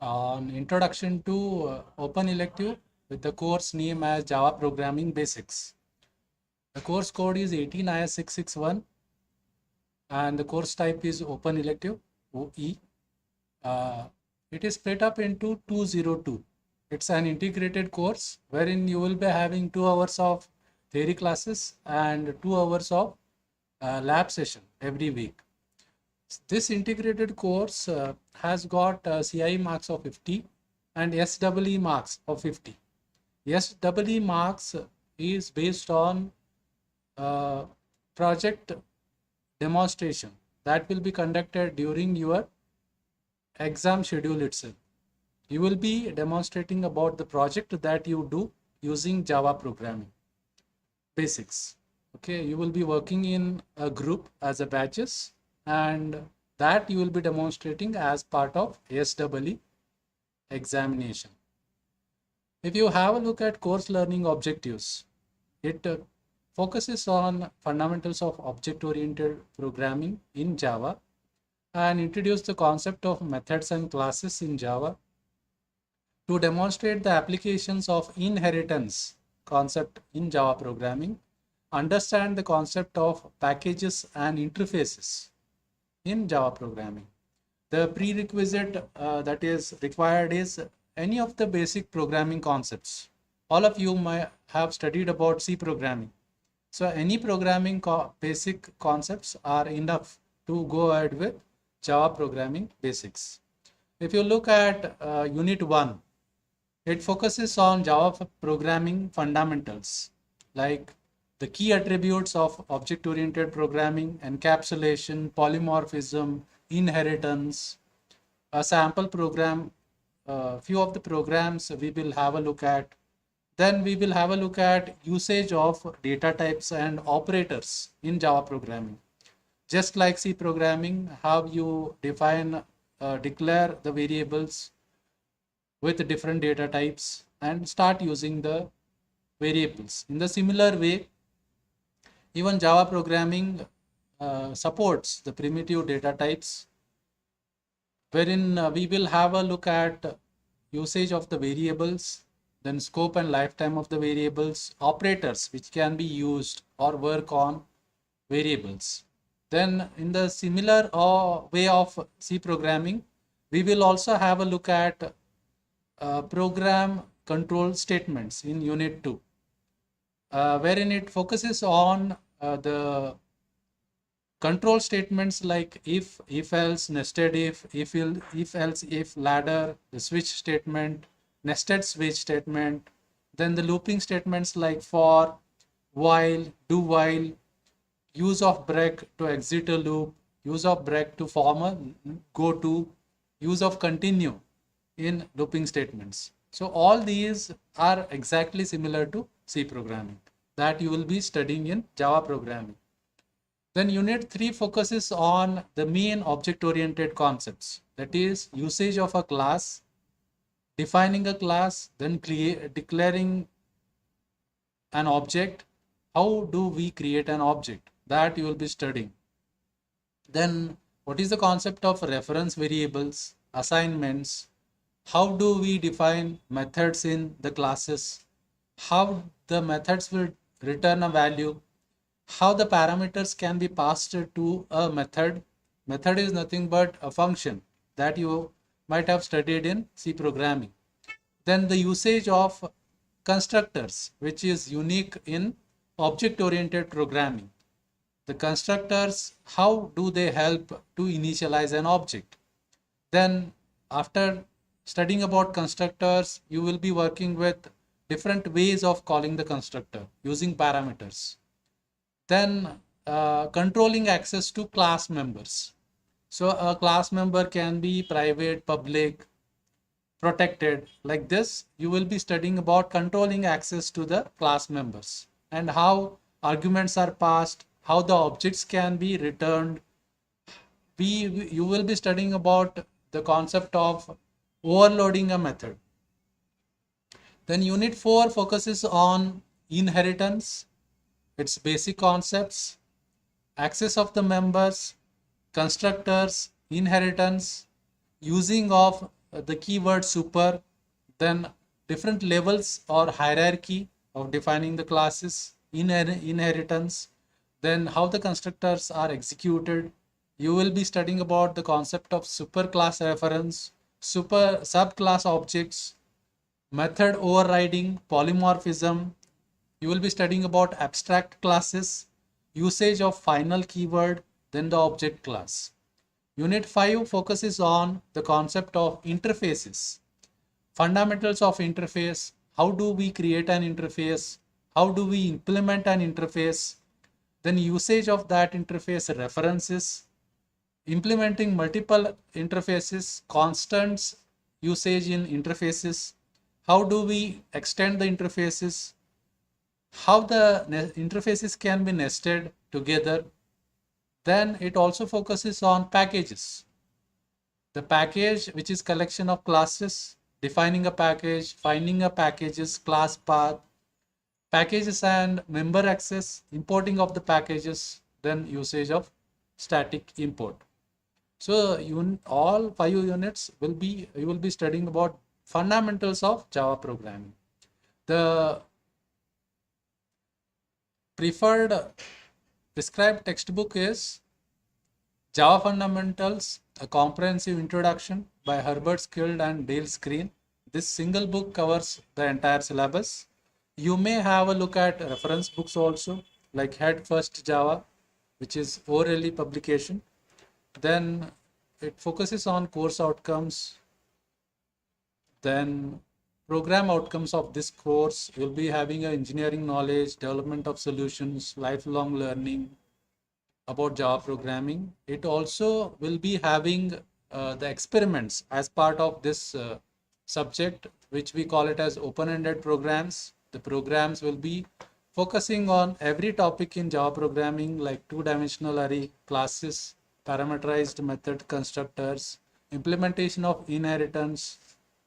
on Introduction to Open Elective with the course name as Java Programming Basics. The course code is 18IS661 and the course type is Open Elective, OE. It is split up into 202. It's an integrated course wherein you will be having 2 hours of theory classes and 2 hours of lab session every week. This integrated course has got CIE marks of 50 and SEE marks of 50. SEE marks is based on project demonstration that will be conducted during your exam schedule itself. You will be demonstrating about the project that you do using Java programming basics. Okay, you will be working in a group as a batches, and that you will be demonstrating as part of SEE examination. If you have a look at course learning objectives, it focuses on fundamentals of object-oriented programming in Java and introduce the concept of methods and classes in Java to demonstrate the applications of inheritance concept in Java programming, understand the concept of packages and interfaces in Java programming. The prerequisite that is required is any of the basic programming concepts. All of you might have studied about C programming. So any programming basic concepts are enough to go ahead with Java programming basics. If you look at Unit 1, it focuses on Java programming fundamentals like the key attributes of object-oriented programming, encapsulation, polymorphism, inheritance, a sample program, few of the programs we will have a look at. Then we will have a look at usage of data types and operators in Java programming. Just like C programming, how you define, declare the variables with different data types and start using the variables. In the similar way, even Java programming supports the primitive data types, wherein we will have a look at usage of the variables, then scope and lifetime of the variables, operators which can be used or work on variables. Then in the similar way of C programming, we will also have a look at program control statements in Unit 2, wherein it focuses on the control statements like if else, nested if else, if ladder, the switch statement, nested switch statement, then the looping statements like for, while, do while, use of break to exit a loop, use of break to form a go to, use of continue in looping statements. So all these are exactly similar to C programming that you will be studying in Java programming. Then Unit 3 focuses on the main object-oriented concepts, that is usage of a class, defining a class, then declaring an object. How do we create an object? That you will be studying. Then what is the concept of reference variables, assignments? How do we define methods in the classes? How the methods will return a value? How the parameters can be passed to a method. Method is nothing but a function that you might have studied in C programming. Then the usage of constructors, which is unique in object-oriented programming. The constructors, how do they help to initialize an object? Then after studying about constructors, you will be working with different ways of calling the constructor using parameters. Then controlling access to class members. So a class member can be private, public, protected. Like this, you will be studying about controlling access to the class members and how arguments are passed, how the objects can be returned. You will be studying about the concept of overloading a method. Then Unit 4 focuses on inheritance, its basic concepts, access of the members, constructors, inheritance, using of the keyword super, then different levels or hierarchy of defining the classes, inheritance, then how the constructors are executed. You will be studying about the concept of superclass reference, super subclass objects, method overriding, polymorphism. You will be studying about abstract classes, usage of final keyword, then the object class. Unit 5 focuses on the concept of interfaces, fundamentals of interface, how do we create an interface, how do we implement an interface, then usage of that interface references, implementing multiple interfaces, constants usage in interfaces, how do we extend the interfaces, how the interfaces can be nested together. Then it also focuses on packages. The package, which is collection of classes, defining a package, finding a package's class path, packages and member access, importing of the packages, then usage of static import. So all 5 units will be, you will be studying about fundamentals of Java programming. The preferred prescribed textbook is Java Fundamentals, a comprehensive introduction by Herbert Skild and Dale Screen. This single book covers the entire syllabus. You may have a look at reference books also, like Head First Java, which is ORLE publication. Then it focuses on course outcomes. Then program outcomes of this course will be having a engineering knowledge, development of solutions, lifelong learning about Java programming. It also will be having the experiments as part of this subject, which we call it as open-ended programs. The programs will be focusing on every topic in Java programming, like two-dimensional array, classes, parameterized method constructors, implementation of inheritance,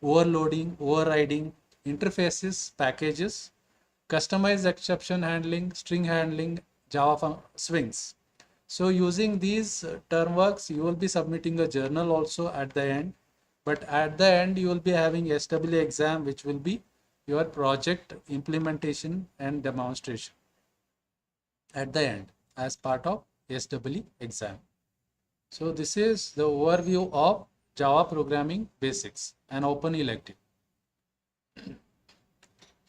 overloading, overriding, interfaces, packages, customized exception handling, string handling, Java swings. So using these term works, you will be submitting a journal also at the end. But at the end, you will be having SW exam, which will be your project implementation and demonstration at the end as part of SW exam. So this is the overview of Java programming basics and open elective.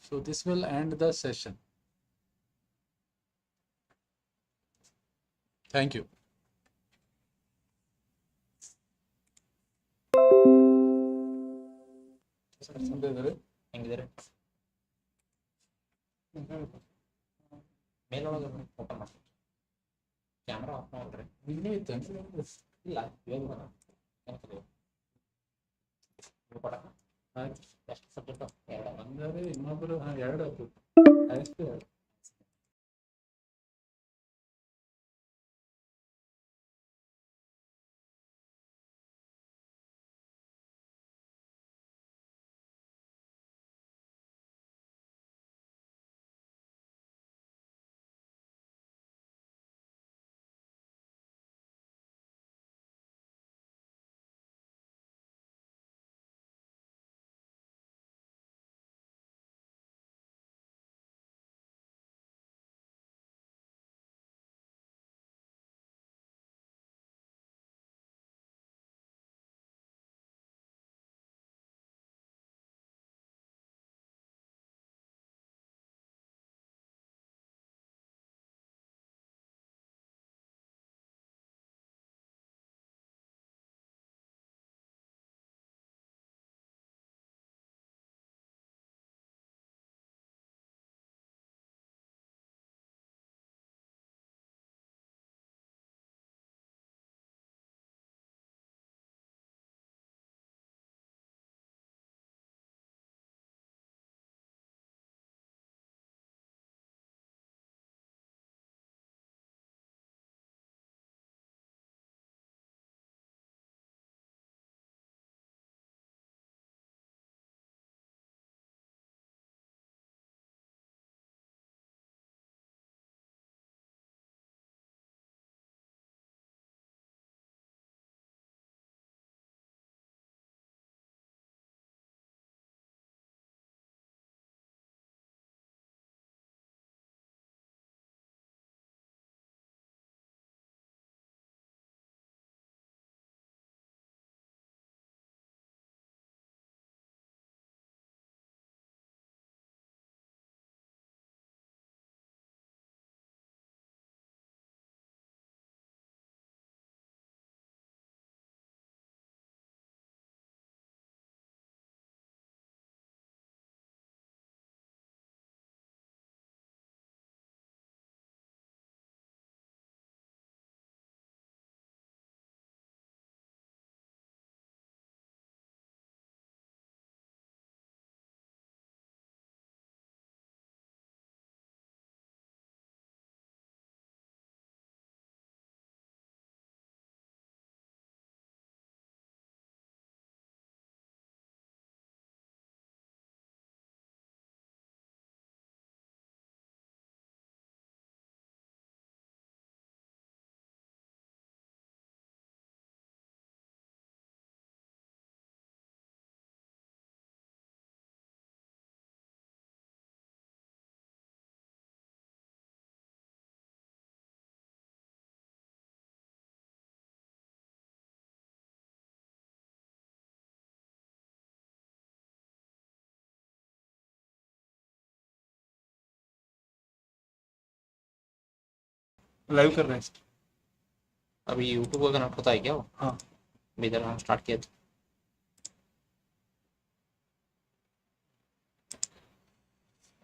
So this will end the session. Thank you. ಹೆಂಗಿದ್ದಾರೆ ಮೇಲೊಳಗೆ open ಮಾಡಿ camera off ಮಾಡ್ರಿ ಇಲ್ಲ ಇವಾಗ ಎಷ್ಟು subject ಅಂದರೆ ಇನ್ನೊಬ್ಬರು ಎರಡು ಆಯ್ತು. लाइव कर रहे हैं। अभी यूट्यूब का कनेक्ट होता है क्या वो? हाँ इधर हम स्टार्ट किया तो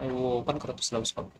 वो ओपन करो तो सिलेबस का।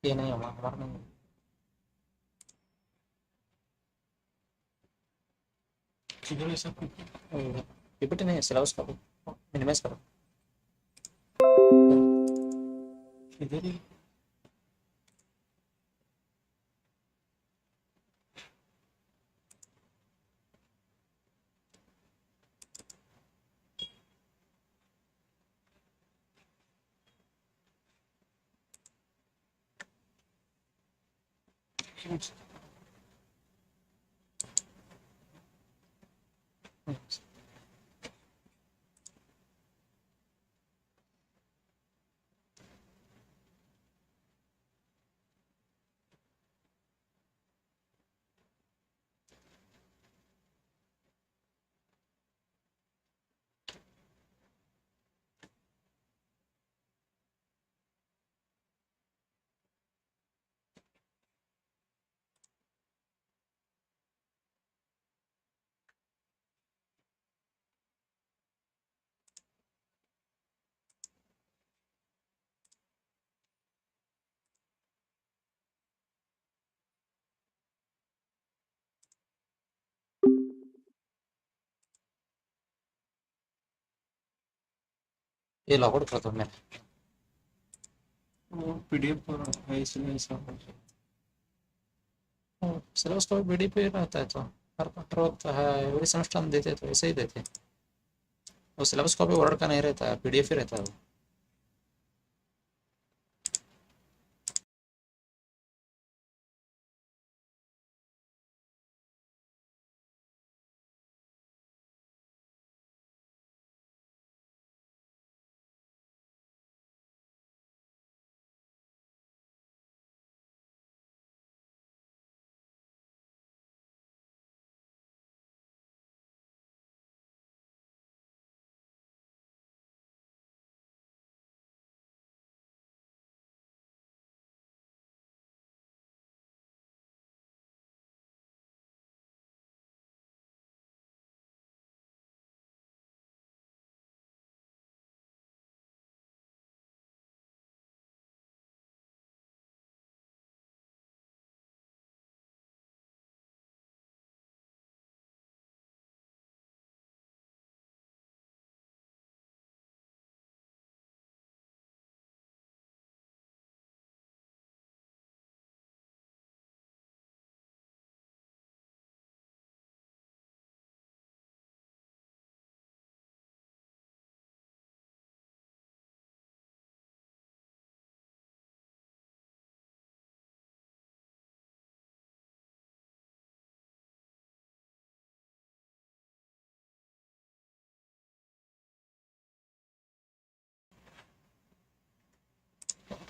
ये नहीं हमारा नहीं किधर है सब? पीपीटी नहीं है, सिलेबस का मिनिमाइज करो। इधर ही ये लॉग आउट कर दो मैं। वो पीडीएफ पर है इसलिए ऐसा हो रहा सिलेबस का पीडीएफ पे रहता है तो हर वक्त है, एवरी सेमेस्टर हम देते तो ऐसे ही देते। वो सिलेबस कॉपी वर्ड का नहीं रहता है, पीडीएफ ही रहता है वो।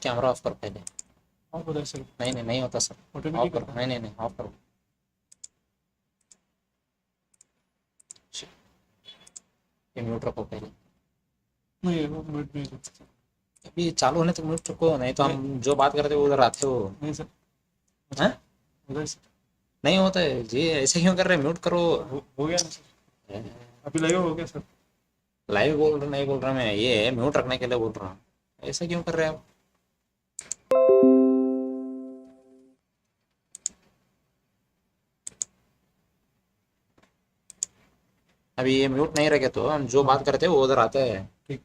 कैमरा ऑफ करो पहले। है। आप उधर से नहीं नहीं नहीं होता सर, ऑफ ऑटोमेटिक करो। नहीं नहीं नहीं ऑफ करो। ये म्यूट रखो पहले। नहीं वो मिनट नहीं करता। अभी चालू होने तक म्यूट रखो, नहीं तो हम जो बात करते हो उधर आते हो। नहीं सर हैं? उधर से नहीं होता है जी, ऐसे क्यों कर रहे हैं? म्यूट करो। हो गया ना सर? अभी लाइव हो गया सर? लाइव बोल रहा नहीं बोल रहा मैं, ये म्यूट रखने के लिए बोल रहा हूँ। ऐसा क्यों कर रहे हैं आप? अभी ये म्यूट नहीं रखे तो हम जो बात करते हैं वो उधर आता है। ठीक।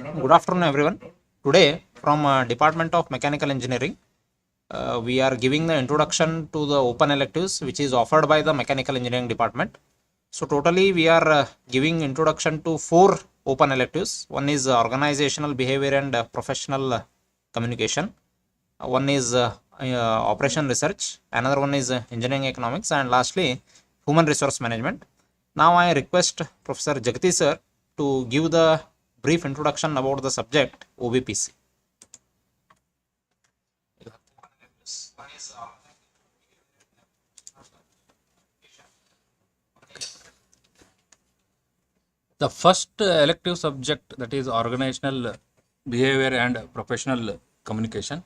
Good afternoon, everyone. Today, from Department of Mechanical Engineering, we are giving the introduction to the open electives which is offered by the Mechanical Engineering Department. So, totally we are giving introduction to 4 open electives. One is organizational behavior and professional communication. One is operation research. Another one is engineering economics, and lastly, human resource management. Now, I request Professor Jagathi sir to give the brief introduction about the subject OBPC. The first elective subject, that is organizational behavior and professional communication.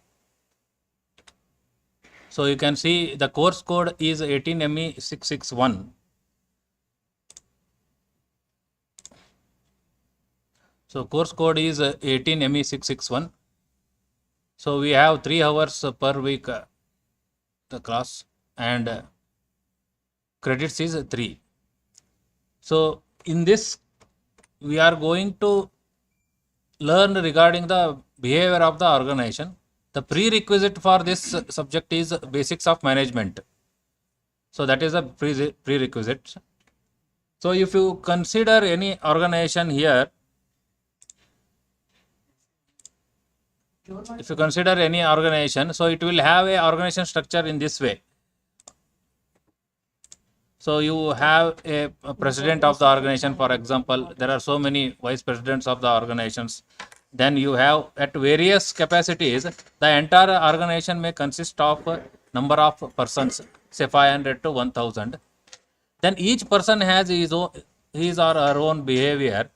So you can see the course code is 18ME661. So course code is 18ME661. So we have 3 hours per week the class, and credits is 3. So in this we are going to learn regarding the behavior of the organization. The prerequisite for this subject is basics of management. So that is a prerequisite. So if you consider any organization here, so it will have a organization structure in this way. So you have a president of the organization, for example. There are so many vice presidents of the organizations. Then you have at various capacities, the entire organization may consist of a number of persons, say 500 to 1000. Then each person has his or her own behavior.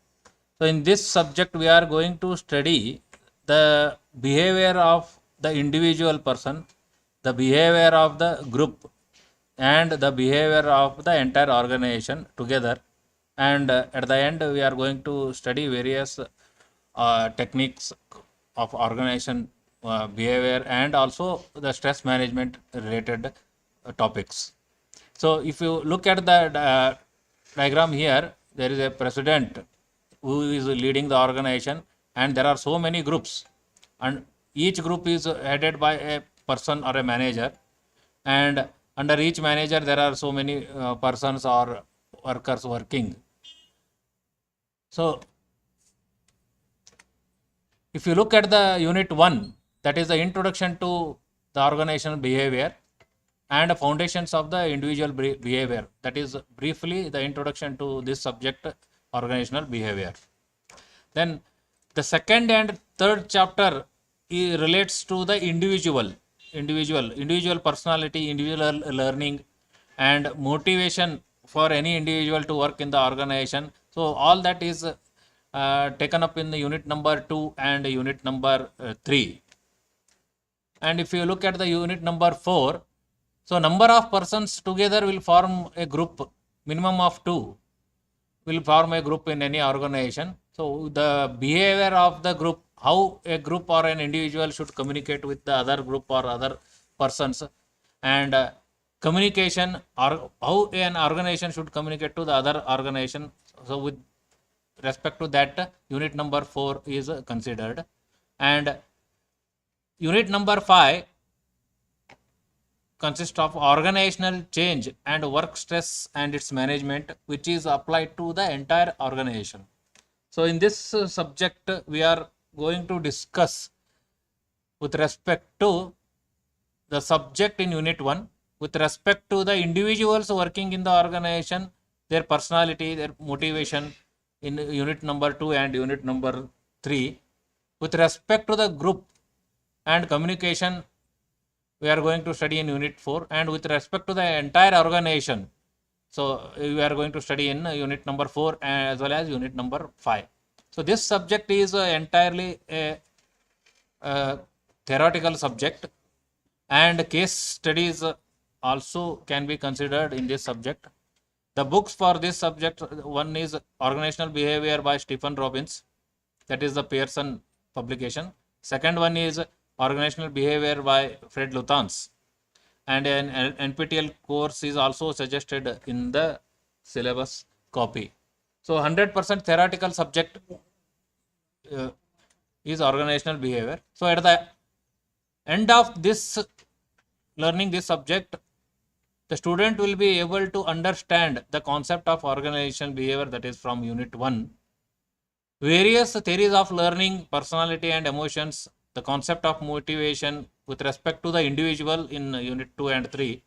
So in this subject we are going to study the behavior of the individual person, the behavior of the group, and the behavior of the entire organization together. And at the end we are going to study various techniques of organization behavior, and also the stress management related topics. So if you look at the diagram here, there is a president who is leading the organization, and there are so many groups, and each group is headed by a person or a manager, and under each manager there are so many persons or workers working. So if you look at the unit 1, that is the introduction to the organizational behavior and foundations of the individual behavior. That is briefly the introduction to this subject, organizational behavior. Then the second and third chapter relates to the individual personality, individual learning, and motivation for any individual to work in the organization. So all that is taken up in the unit number 2 and unit number 3. And if you look at the unit number 4, so number of persons together will form a group, minimum of 2 will form a group in any organization. So the behavior of the group, how a group or an individual should communicate with the other group or other persons, and communication, or how an organization should communicate to the other organization. So with respect to that, unit number 4 is considered. And unit number 5 consists of organizational change and work stress and its management, which is applied to the entire organization. So in this subject we are going to discuss with respect to the subject in unit 1, with respect to the individuals working in the organization, their personality, their motivation in unit number 2 and unit number 3. With respect to the group and communication, we are going to study in unit 4, and with respect to the entire organization, so we are going to study in unit number 4 as well as unit number 5. So this subject is entirely a theoretical subject, and case studies also can be considered in this subject. The books for this subject, one is Organizational Behavior by Stephen Robbins, that is the Pearson publication. Second one is Organizational Behavior by Fred Luthans, and an NPTEL course is also suggested in the syllabus copy. So 100% theoretical subject is organizational behavior. So at the end of this learning this subject, the student will be able to understand the concept of organizational behavior, that is from unit 1. Various theories of learning, personality and emotions, the concept of motivation with respect to the individual in unit 2 and 3.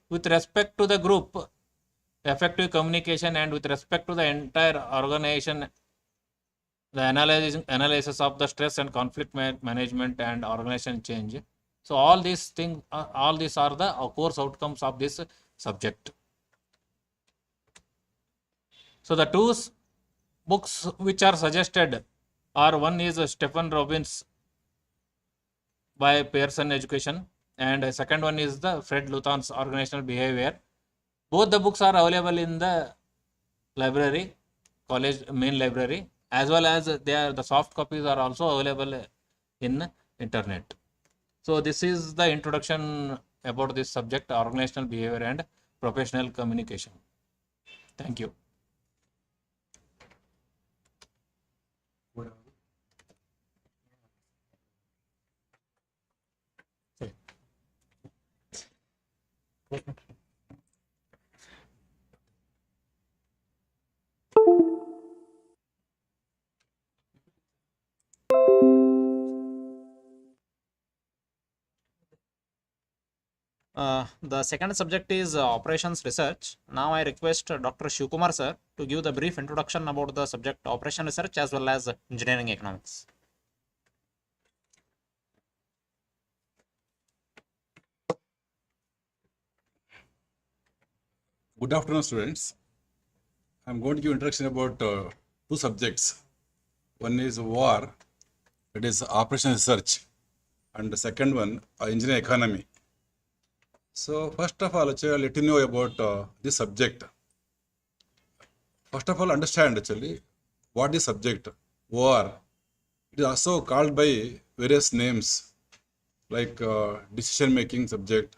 With respect to the group, effective communication, and with respect to the entire organization, the analysis of the stress and conflict management and organization change. So all these things, all these are the course outcomes of this subject. So the two books which are suggested are, one is Stephen Robbins by Pearson Education, and second one is the Fred Luton's Organizational Behavior. Both the books are available in the library, college main library, as well as the soft copies are also available in internet. So this is the introduction about this subject, organizational behavior and professional communication. Thank you. The second subject is operations research. Now I request Dr. Shivkumar sir to give the brief introduction about the subject operation research as well as engineering economics. Good afternoon, students. I'm going to give introduction about two subjects. One is OR, that is operation research, and the second one, engineering economy. So first of all, actually, I'll let you know about this subject. First of all, understand actually what is subject OR. It is also called by various names like decision making subject,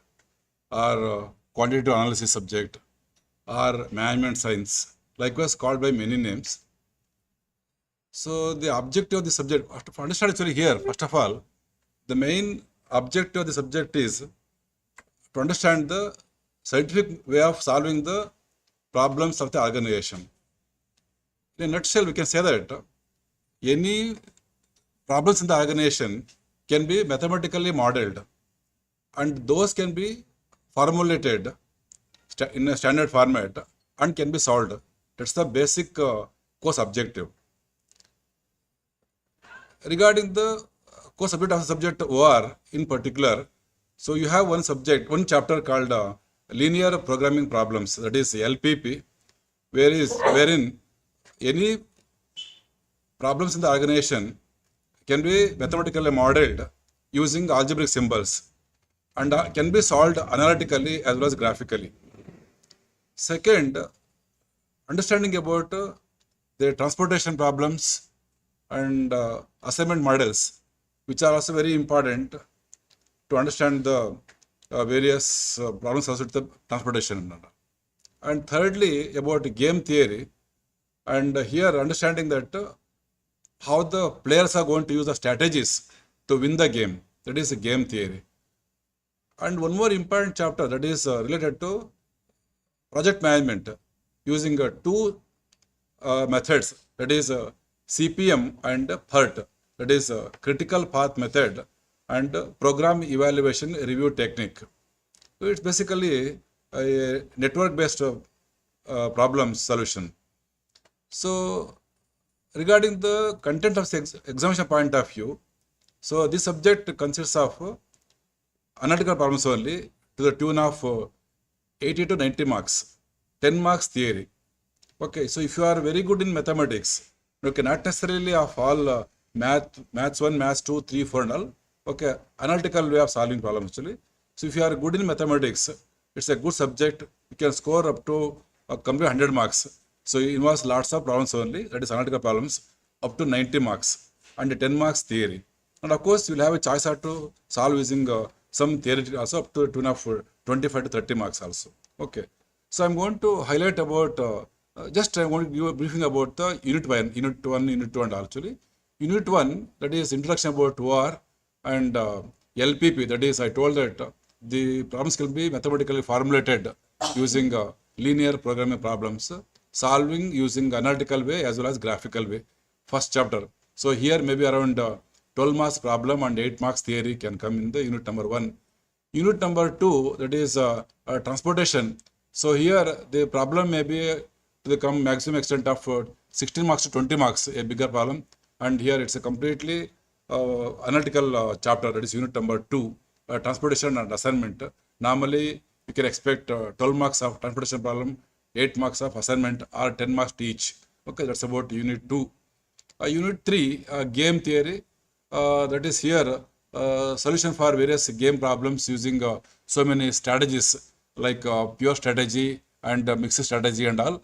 or quantitative analysis subject, or management science, likewise called by many names. So the objective of the subject, to understand actually here, first of all, the main objective of the subject is to understand the scientific way of solving the problems of the organization. In a nutshell, we can say that any problems in the organization can be mathematically modeled, and those can be formulated in a standard format and can be solved. That's the basic course objective. Regarding the course subject of the subject OR in particular, so you have one subject, one chapter called linear programming problems, that is LPP, wherein any problems in the organization can be mathematically modeled using algebraic symbols and can be solved analytically as well as graphically. Second, understanding about the transportation problems and assignment models, which are also very important to understand the various problems associated with the transportation. And thirdly, about game theory, and here understanding that how the players are going to use the strategies to win the game, that is game theory. And one more important chapter, that is related to project management using two methods, that is CPM and PERT, that is critical path method and program evaluation review technique. So it's basically a network based problem solution. So regarding the content of the examination point of view, so this subject consists of analytical problems only to the tune of 80 to 90 marks, 10 marks theory. Okay, so if you are very good in mathematics, okay, not necessarily of all maths 1, maths 2, 3, 4 and all, okay, analytical way of solving problems actually. So if you are good in mathematics, it's a good subject. You can score up to complete 100 marks. So it involves lots of problems only, that is analytical problems, up to 90 marks and 10 marks theory. And of course, you will have a choice to solve using some theory also up to the tune of 25 to 30 marks also. Okay. So I'm going to highlight about, just I want to give a briefing about the unit 1, unit 2 and all actually. Unit 1, that is introduction about OR, and LPP, that is I told that the problems can be mathematically formulated using linear programming problems, solving using analytical way as well as graphical way. First chapter. So here maybe around 12 marks problem and 8 marks theory can come in the unit number 1. Unit number 2, that is transportation. So here the problem may be to the maximum extent of 16 marks to 20 marks, a bigger problem. And here it's a completely analytical chapter, that is unit number 2, transportation and assignment. Normally you can expect 12 marks of transportation problem, 8 marks of assignment, or 10 marks each. Okay, that's about unit 2. Unit 3, game theory, that is here solution for various game problems using so many strategies like pure strategy and mixed strategy and all.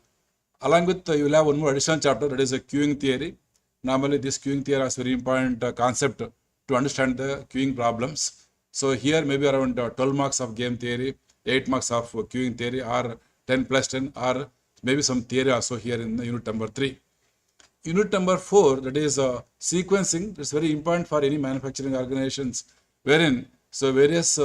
Along with you will have one more additional chapter, that is a queuing theory. Normally this queuing theory is very important concept to understand the queuing problems. So here maybe around 12 marks of game theory, 8 marks of queuing theory, or 10 plus 10, or maybe some theory also here in the unit number 3. Unit number 4, that is sequencing. It's very important for any manufacturing organizations, wherein so various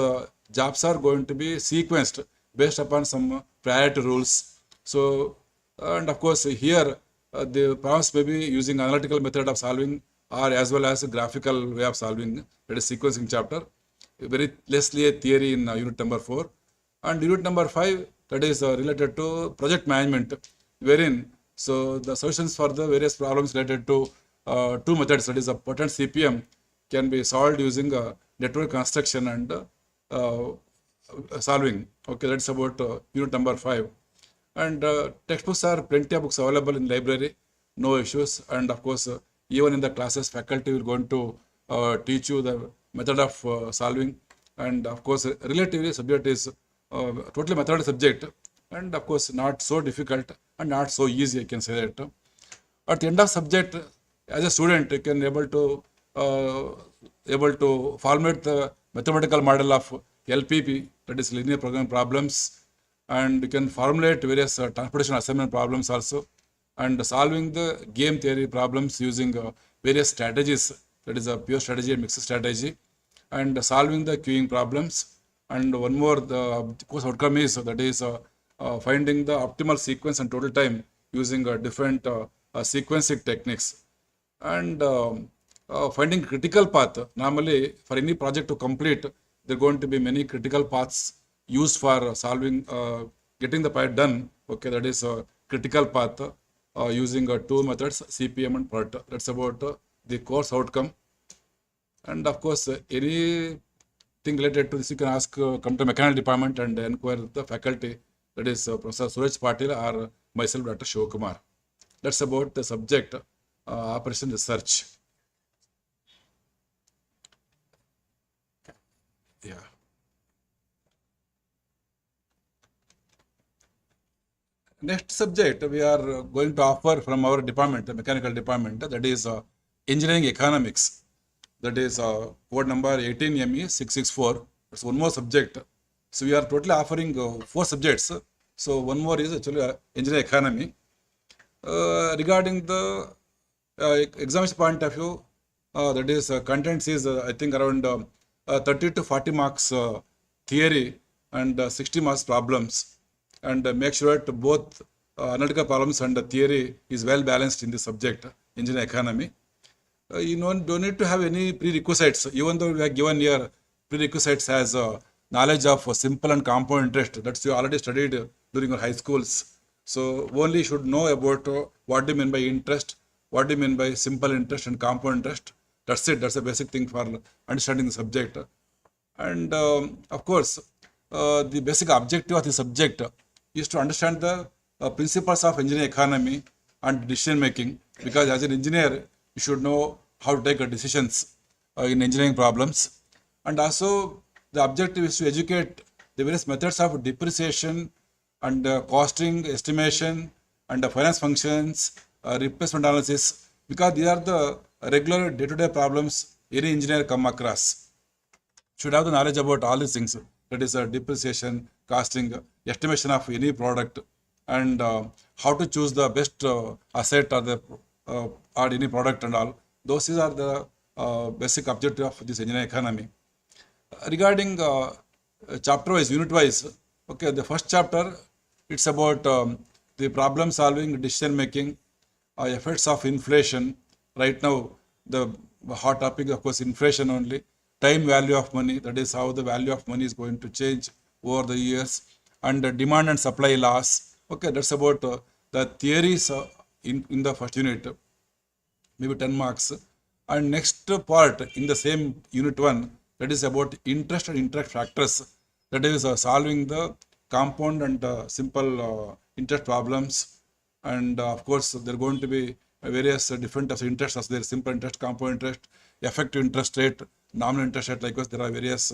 jobs are going to be sequenced based upon some priority rules. So, and of course here the problems may be using analytical method of solving or as well as a graphical way of solving, that is sequencing chapter. Very lessly a theory in unit number 4. And unit number 5, that is related to project management, wherein so the solutions for the various problems related to 2 methods, that is a pattern CPM, can be solved using network construction and solving. Okay, that's about unit number 5. And textbooks are plenty of books available in library, no issues. And of course, even in the classes, faculty will going to teach you the method of solving. And of course, relatively subject is totally mathematical subject, and of course not so difficult and not so easy, I can say that. At the end of subject, as a student, you can able to formulate the mathematical model of LPP, that is linear programming problems, and you can formulate various transportation assignment problems also, and solving the game theory problems using various strategies, that is a pure strategy and mixed strategy, and solving the queuing problems. And one more, the course outcome is, that is finding the optimal sequence and total time using different sequencing techniques, and finding critical path. Normally for any project to complete, there are going to be many critical paths used for solving, getting the part done. Okay, that is a critical path using 2 methods, CPM and PERT. That's about the course outcome. And of course, anything related to this, you can ask, come to mechanical department and inquire the faculty, that is Professor Suraj Patil or myself, Dr. Shivkumar. That's about the subject, operation research. Yeah. Next subject we are going to offer from our department, the mechanical department, that is engineering economics. That is code number 18ME664. It's one more subject. So we are totally offering 4 subjects. So one more is actually engineering economy. Regarding the examination point of view, that is contents is I think around 30 to 40 marks theory and 60 marks problems. And make sure that both analytical problems and the theory is well balanced in the subject, engineering economy. You don't need to have any prerequisites, even though we have given here prerequisites as knowledge of simple and compound interest. That's you already studied during your high schools. So only should know about what do you mean by interest, what do you mean by simple interest and compound interest. That's it. That's a basic thing for understanding the subject. And of course, the basic objective of the subject is to understand the principles of engineering economy and decision making, because as an engineer, you should know how to take decisions in engineering problems. And also the objective is to educate the various methods of depreciation and costing, estimation, and finance functions, replacement analysis, because these are the regular day-to-day problems any engineer come across. Should have the knowledge about all these things, that is depreciation, costing, estimation of any product, and how to choose the best asset or the or any product and all, Those are the basic objective of this engineering economy. Regarding chapter wise, unit wise, okay, the first chapter, it's about the problem solving, decision making, effects of inflation. Right now, the hot topic, of course, inflation only. Time value of money, that is how the value of money is going to change over the years, and demand and supply laws. Okay, that's about the theories in the first unit, maybe 10 marks. And next part in the same unit 1, that is about interest and interest factors, that is solving the compound and simple interest problems. And of course, there are going to be various different types of interests, as there is simple interest, compound interest, effective interest rate, nominal interest rate. Likewise, there are various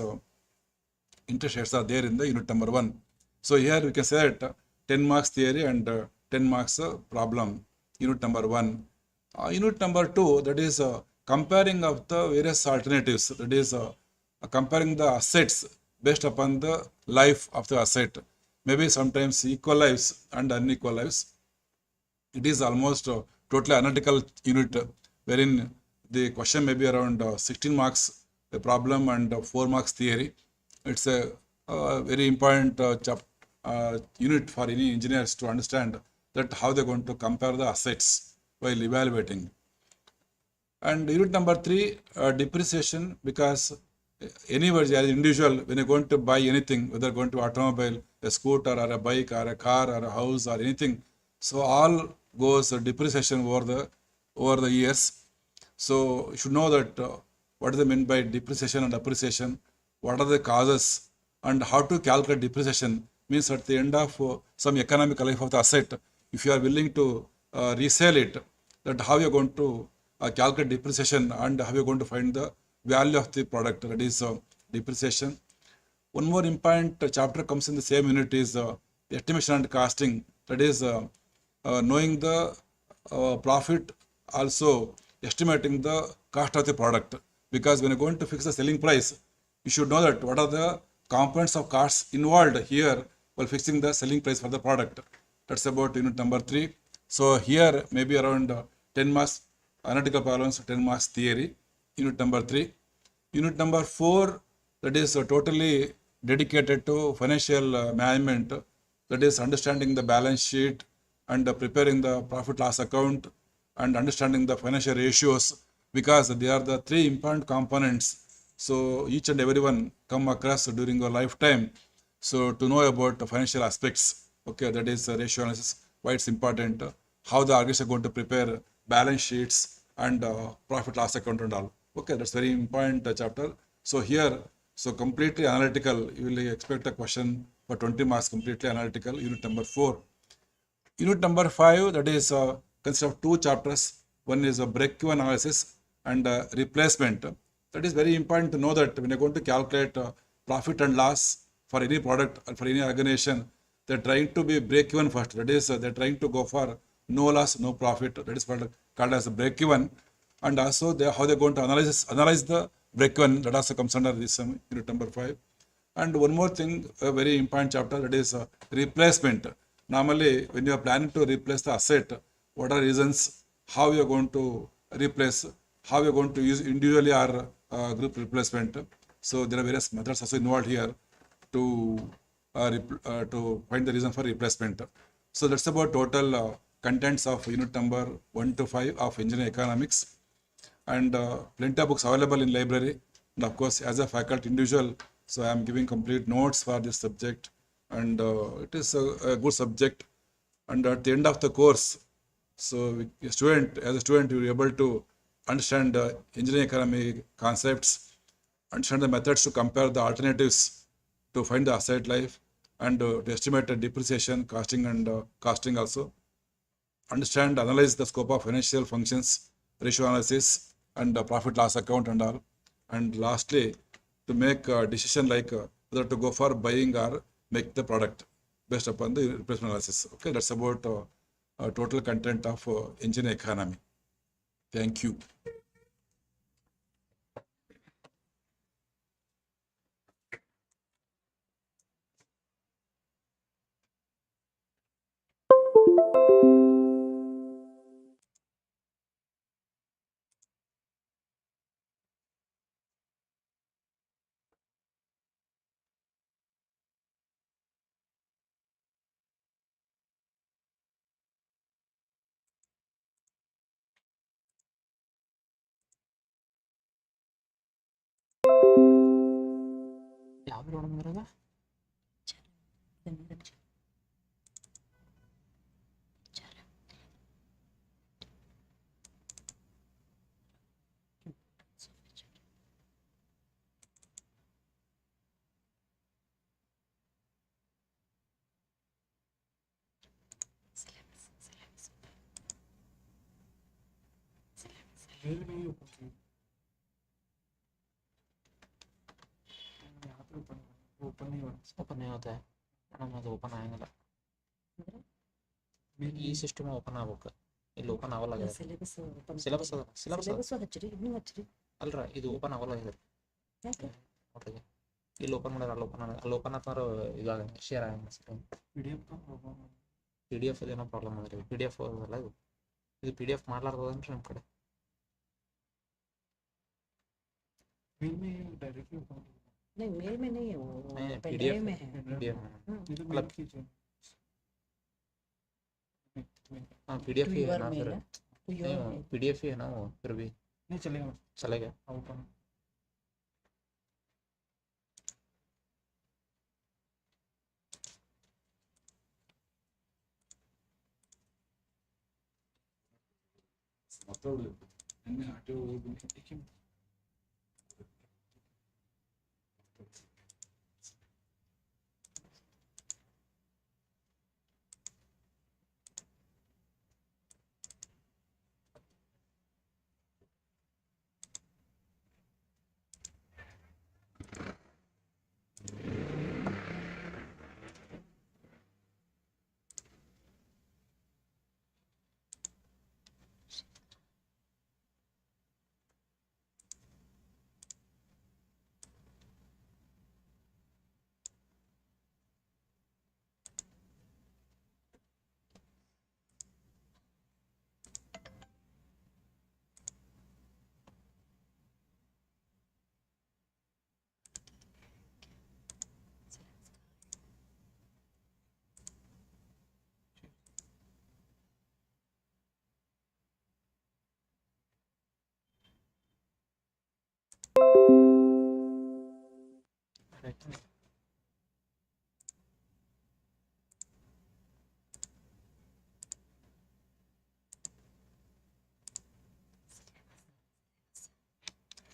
interest rates are there in the unit number 1. So here we can say that 10 marks theory and 10 marks problem, unit number 1. Unit number 2, that is comparing of the various alternatives, that is comparing the assets based upon the life of the asset. Maybe sometimes equal lives and unequal lives. It is almost totally analytical unit, wherein the question may be around 16 marks, the problem, and 4 marks theory. It's a very important unit for any engineers to understand that how they're going to compare the assets while evaluating. And unit number 3, depreciation, because anybody as an individual, when you're going to buy anything, whether going to automobile, a scooter or a bike or a car or a house or anything, so all goes depreciation over the years. So you should know that what is meant by depreciation and appreciation, what are the causes, and how to calculate depreciation. Means at the end of some economic life of the asset, if you are willing to resell it, that how you're going to calculate depreciation and how you're going to find the value of the product, that is depreciation. One more important chapter comes in the same unit is estimation and costing, that is knowing the profit, also estimating the cost of the product. Because when you're going to fix the selling price, you should know that what are the components of costs involved here while fixing the selling price for the product. That's about unit number 3. So here maybe around 10 marks analytical problems, 10 marks theory, unit number 3. Unit number 4, that is totally dedicated to financial management, that is understanding the balance sheet and preparing the profit loss account and understanding the financial ratios, because they are the 3 important components. So each and everyone come across during your lifetime. So to know about the financial aspects, okay, that is ratio analysis, why it's important, how the organization are going to prepare balance sheets and profit loss account and all. Okay, that's very important chapter. So here, so completely analytical, you will expect a question for 20 marks, completely analytical, unit number 4. Unit number 5, that is consists of 2 chapters. One is a break-even analysis and replacement. That is very important to know that when you're going to calculate profit and loss for any product or for any organization, they're trying to be break-even first. That is, they're trying to go for no loss, no profit. That is called as a break-even. And also how they're going to analyze the break-even. That also comes under this unit number 5. And one more thing, a very important chapter, that is replacement. Normally, when you are planning to replace the asset, what are reasons, how you are going to replace, how you are going to use individually or group replacement. So there are various methods also involved here to find the reason for replacement. So that's about total contents of unit number 1 to 5 of engineering economics. And plenty of books available in library. And of course, as a faculty individual, so I am giving complete notes for this subject, and it is a good subject. And at the end of the course, so as a student, you are able to understand engineering economy concepts, understand the methods to compare the alternatives to find the asset life, and to estimate the depreciation, costing, and costing also. Understand, analyze the scope of financial functions, ratio analysis, and profit loss account and all. And lastly, to make a decision like whether to go for buying or make the product based upon the replacement analysis. Okay, that's about total content of engineering economy. Thank you. Mail में ही open किया, यहाँ पे open नहीं हो रहा। Open नहीं होता है ನಮ್ಮದು ಓಪನ್ ಆಗಂಗಿಲ್ಲ मेल ಈ ಸಿಸ್ಟಮ್ ಓಪನ್ ಆಗ್ಬೇಕು ಇಲ್ಲಿ ಓಪನ್ ಆಗಲ್ಲ ಸಿಲೆಬಸ್ ಸಿಲೆಬಸ್ ಸಿಲೆಬಸ್ ಹಚ್ಚಿರಿ ಇನ್ನೂ ಹಚ್ಚಿರಿ ಅಲ್ರ ಇದು ಓಪನ್ ಆಗಲ್ಲ ಯಾಕೆ ಒಟ್ಟಿಗೆ ಇಲ್ಲಿ ಓಪನ್ ಮಾಡಿದ್ರೆ ಅಲ್ಲಿ ಓಪನ್ ಆತಂದ್ರೆ ಇದಾಗ ಶೇರ್ ಆಗಂಗಿಲ್ಲ PDF तो ಪಿ ಡಿ ಎಫ್ ಏನೋ ಪ್ರಾಬ್ಲಮ್ ಅದ್ರಿ ಪಿ ಡಿ ಎಫ್ ಅಲ್ಲ ಇದು ಪಿ ಡಿ ಎಫ್ ಮಾಡ್ಲಾರ್ದನ್ರಿ ನಮ್ಮ ಕಡೆ मेल में डायरेक्टली ओपन किया, नहीं मेल में नहीं है वो पेन PDF ड्राइव में है PDF ये तो मेल कीजिए। हाँ PDF टू ही है योर ना मेल फिर है टू योर नहीं मेल PDF ही है ना वो फिर भी नहीं चलेगा, चलेगा ओपन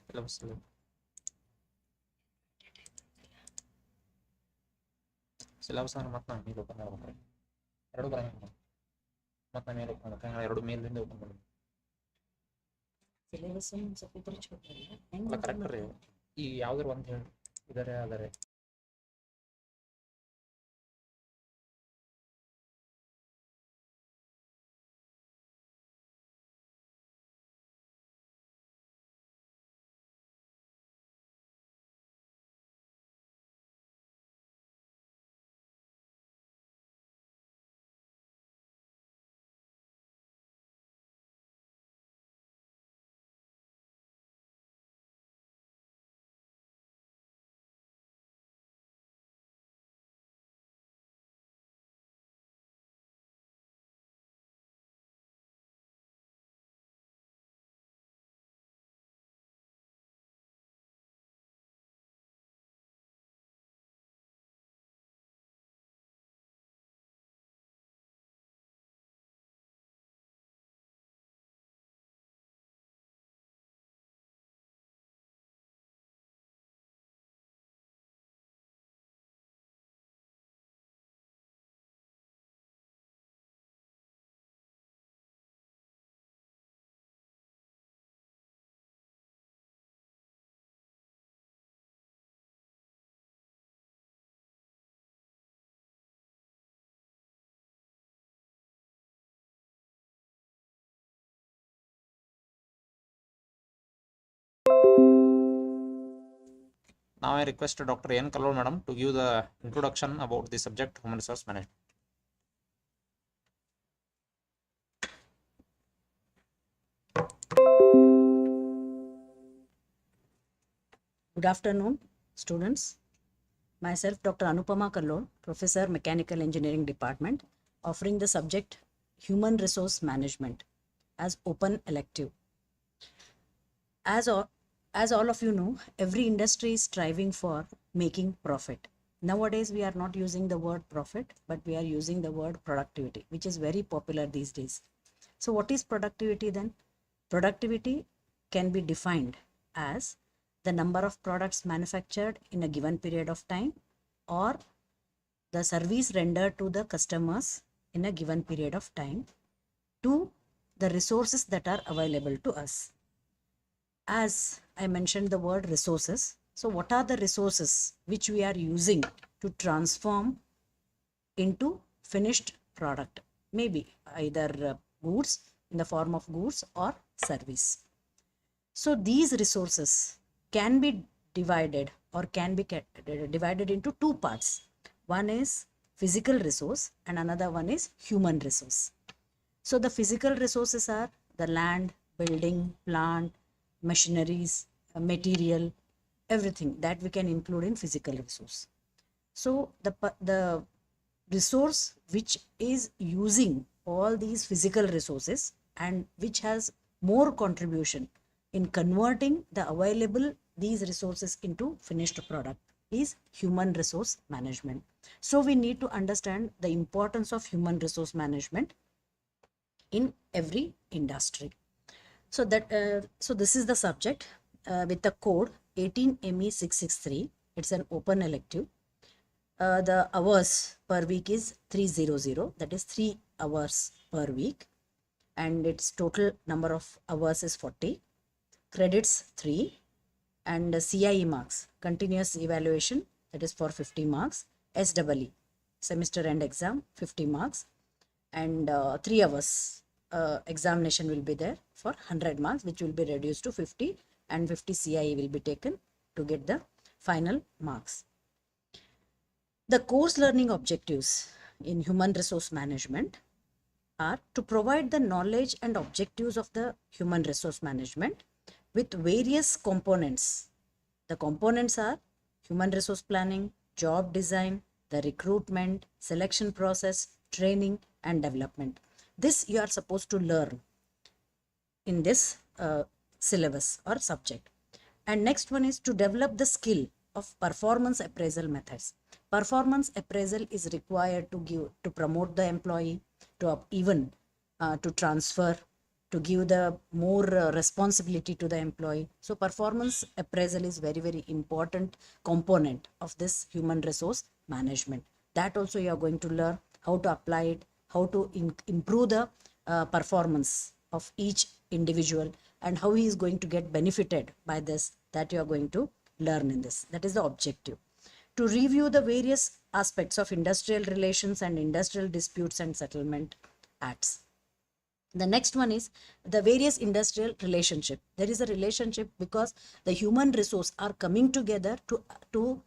सिलेबस ಸಿಲೆಬಸ್ ಅಂದ್ರೆ ಮತ್ತೆ ನಾನು ಮೇಲೆ ಓಪನ್ ಮಾಡ್ಬೇಕು ಎರಡು ಬರಂಗಿಲ್ಲ ಮತ್ತೆ ನಾನು ಮೇಲೆ ಓಪನ್ ಮಾಡ್ಬೇಕು ಎರಡು ಮೇಲಿಂದ ಓಪನ್ ಮಾಡ್ಬೇಕು ಸಿಲೆಬಸ್ ಸ್ವಲ್ಪ ಇದ್ರೆ ಚೋಟ್ ಅಲ್ಲ ಹೆಂಗೆ ಕರೆಕ್ಟ್ ರೀ ಈಗ ಯಾವ್ದಾರು ಒಂದು ಹೇಳಿ ಇದರೇ ಆದರೆ Now I request Dr. N. Kallol madam to give the introduction about the subject human resource management. Good afternoon, students. Myself, Dr. Anupama Kallol, Professor, Mechanical Engineering Department, offering the subject Human Resource Management as open elective. As all of you know, every industry is striving for making profit. Nowadays, we are not using the word profit, but we are using the word productivity, which is very popular these days. So what is productivity then? Productivity can be defined as the number of products manufactured in a given period of time, or the service rendered to the customers in a given period of time, to the resources that are available to us. As I mentioned the word resources, so what are the resources which we are using to transform into finished product? Maybe either goods, in the form of goods, or service. So these resources can be divided or can be divided into two parts. One is physical resource and another one is human resource. So the physical resources are the land, building, plant, machineries, material, everything that we can include in physical resource. So the resource which is using all these physical resources and which has more contribution in converting the available these resources into finished product is human resource management. So we need to understand the importance of human resource management in every industry. So this is the subject with the code 18ME663. It's an open elective. The hours per week is 300, that is 3 hours per week, and its total number of hours is 40. Credits 3, and CIE marks, continuous evaluation, that is for 50 marks. SEE, semester end exam, 50 marks, and 3 hours examination will be there for 100 marks, which will be reduced to 50, and 50 CIE will be taken to get the final marks. The course learning objectives in human resource management are to provide the knowledge and objectives of the human resource management with various components. The components are human resource planning, job design, the recruitment, selection process, training, and development. This you are supposed to learn in this syllabus or subject. And next one is to develop the skill of performance appraisal methods. Performance appraisal is required to promote the employee, to even to transfer, to give the more responsibility to the employee. So performance appraisal is very, very important component of this human resource management. That also you are going to learn how to apply it, how to improve the performance of each individual, and how he is going to get benefited by this, that you are going to learn in this. That is the objective. To review the various aspects of industrial relations and industrial disputes and settlement acts. The next one is the various industrial relationship. There is a relationship because the human resource are coming together to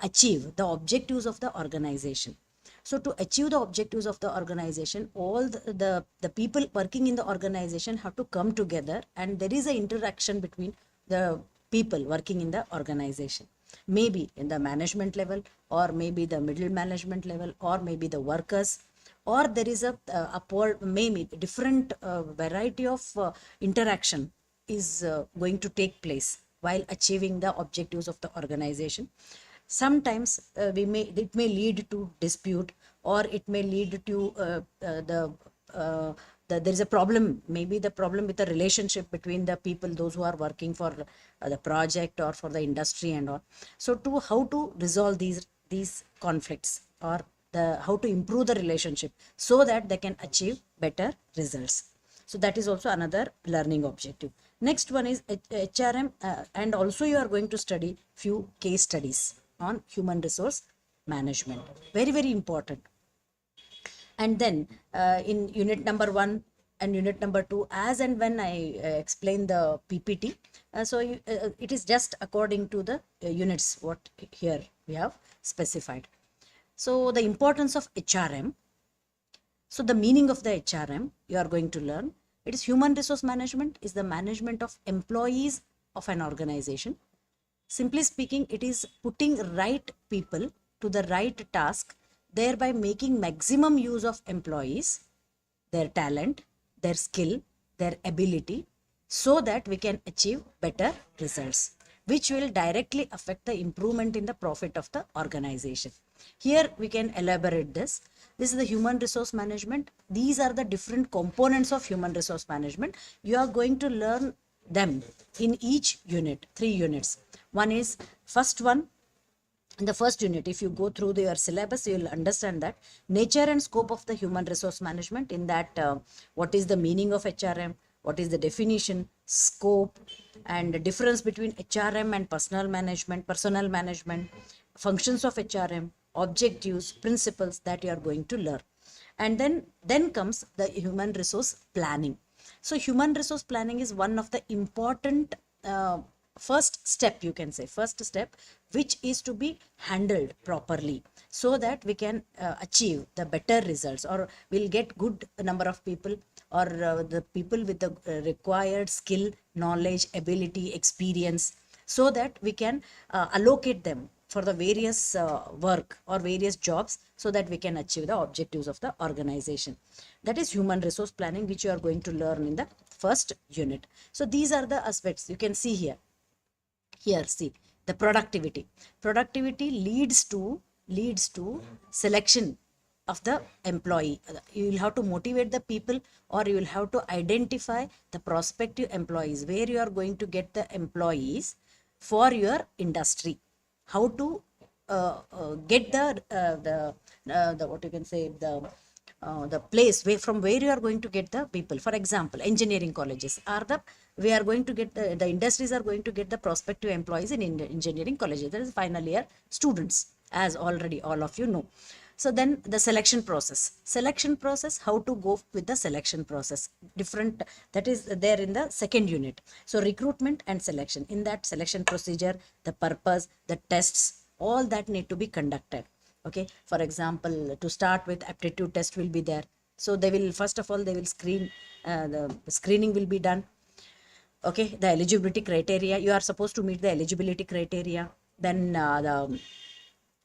achieve the objectives of the organization. So to achieve the objectives of the organization, all the people working in the organization have to come together, and there is an interaction between the people working in the organization. Maybe in the management level, or maybe the middle management level, or maybe the workers, or there is maybe different variety of interaction is going to take place while achieving the objectives of the organization. Sometimes it may lead to dispute, or it may lead to there is a problem, maybe the problem with the relationship between the people, those who are working for the project or for the industry and all. So how to resolve these conflicts, or how to improve the relationship so that they can achieve better results. So that is also another learning objective. Next one is HRM, and also you are going to study few case studies on human resource management. Very, very important. And then in unit number 1 and unit number 2, as and when I explain the PPT, it is just according to the units what here we have specified. So the importance of HRM. So the meaning of the HRM you are going to learn. It is human resource management is the management of employees of an organization. Simply speaking, it is putting right people to the right task, thereby making maximum use of employees, their talent, their skill, their ability, so that we can achieve better results. which will directly affect the improvement in the profit of the organization. Here we can elaborate this. This is the human resource management. These are the different components of human resource management. You are going to learn them in each unit, 3 units. One is, first one, in the first unit, if you go through your syllabus, you will understand that nature and scope of the human resource management. In that, what is the meaning of HRM, what is the definition, scope, and the difference between HRM and personnel management, functions of HRM, objectives, principles that you are going to learn. And then comes the human resource planning. So human resource planning is one of the important first step, you can say, first step, which is to be handled properly so that we can achieve the better results, or we'll get good number of people, or the people with the required skill, knowledge, ability, experience, so that we can allocate them for the various work or various jobs, so that we can achieve the objectives of the organization. That is human resource planning, which you are going to learn in the first unit. So these are the aspects you can see here. Here, see, the productivity. Productivity leads to selection of the employee. You will have to motivate the people, or you will have to identify the prospective employees, where you are going to get the employees for your industry. How to get the what you can say, the place from where you are going to get the people. For example, engineering colleges are we are going to get the industries are going to get the prospective employees in engineering colleges. That is final year students, as already all of you know. So then the selection process, how to go with the selection process, different, that is there in the second unit. So recruitment and selection, in that selection procedure, the purpose, the tests, all that need to be conducted. Okay, for example, to start with, aptitude test will be there. So they will, first of all, they will screen, the screening will be done. Okay, the eligibility criteria, you are supposed to meet the eligibility criteria. Then the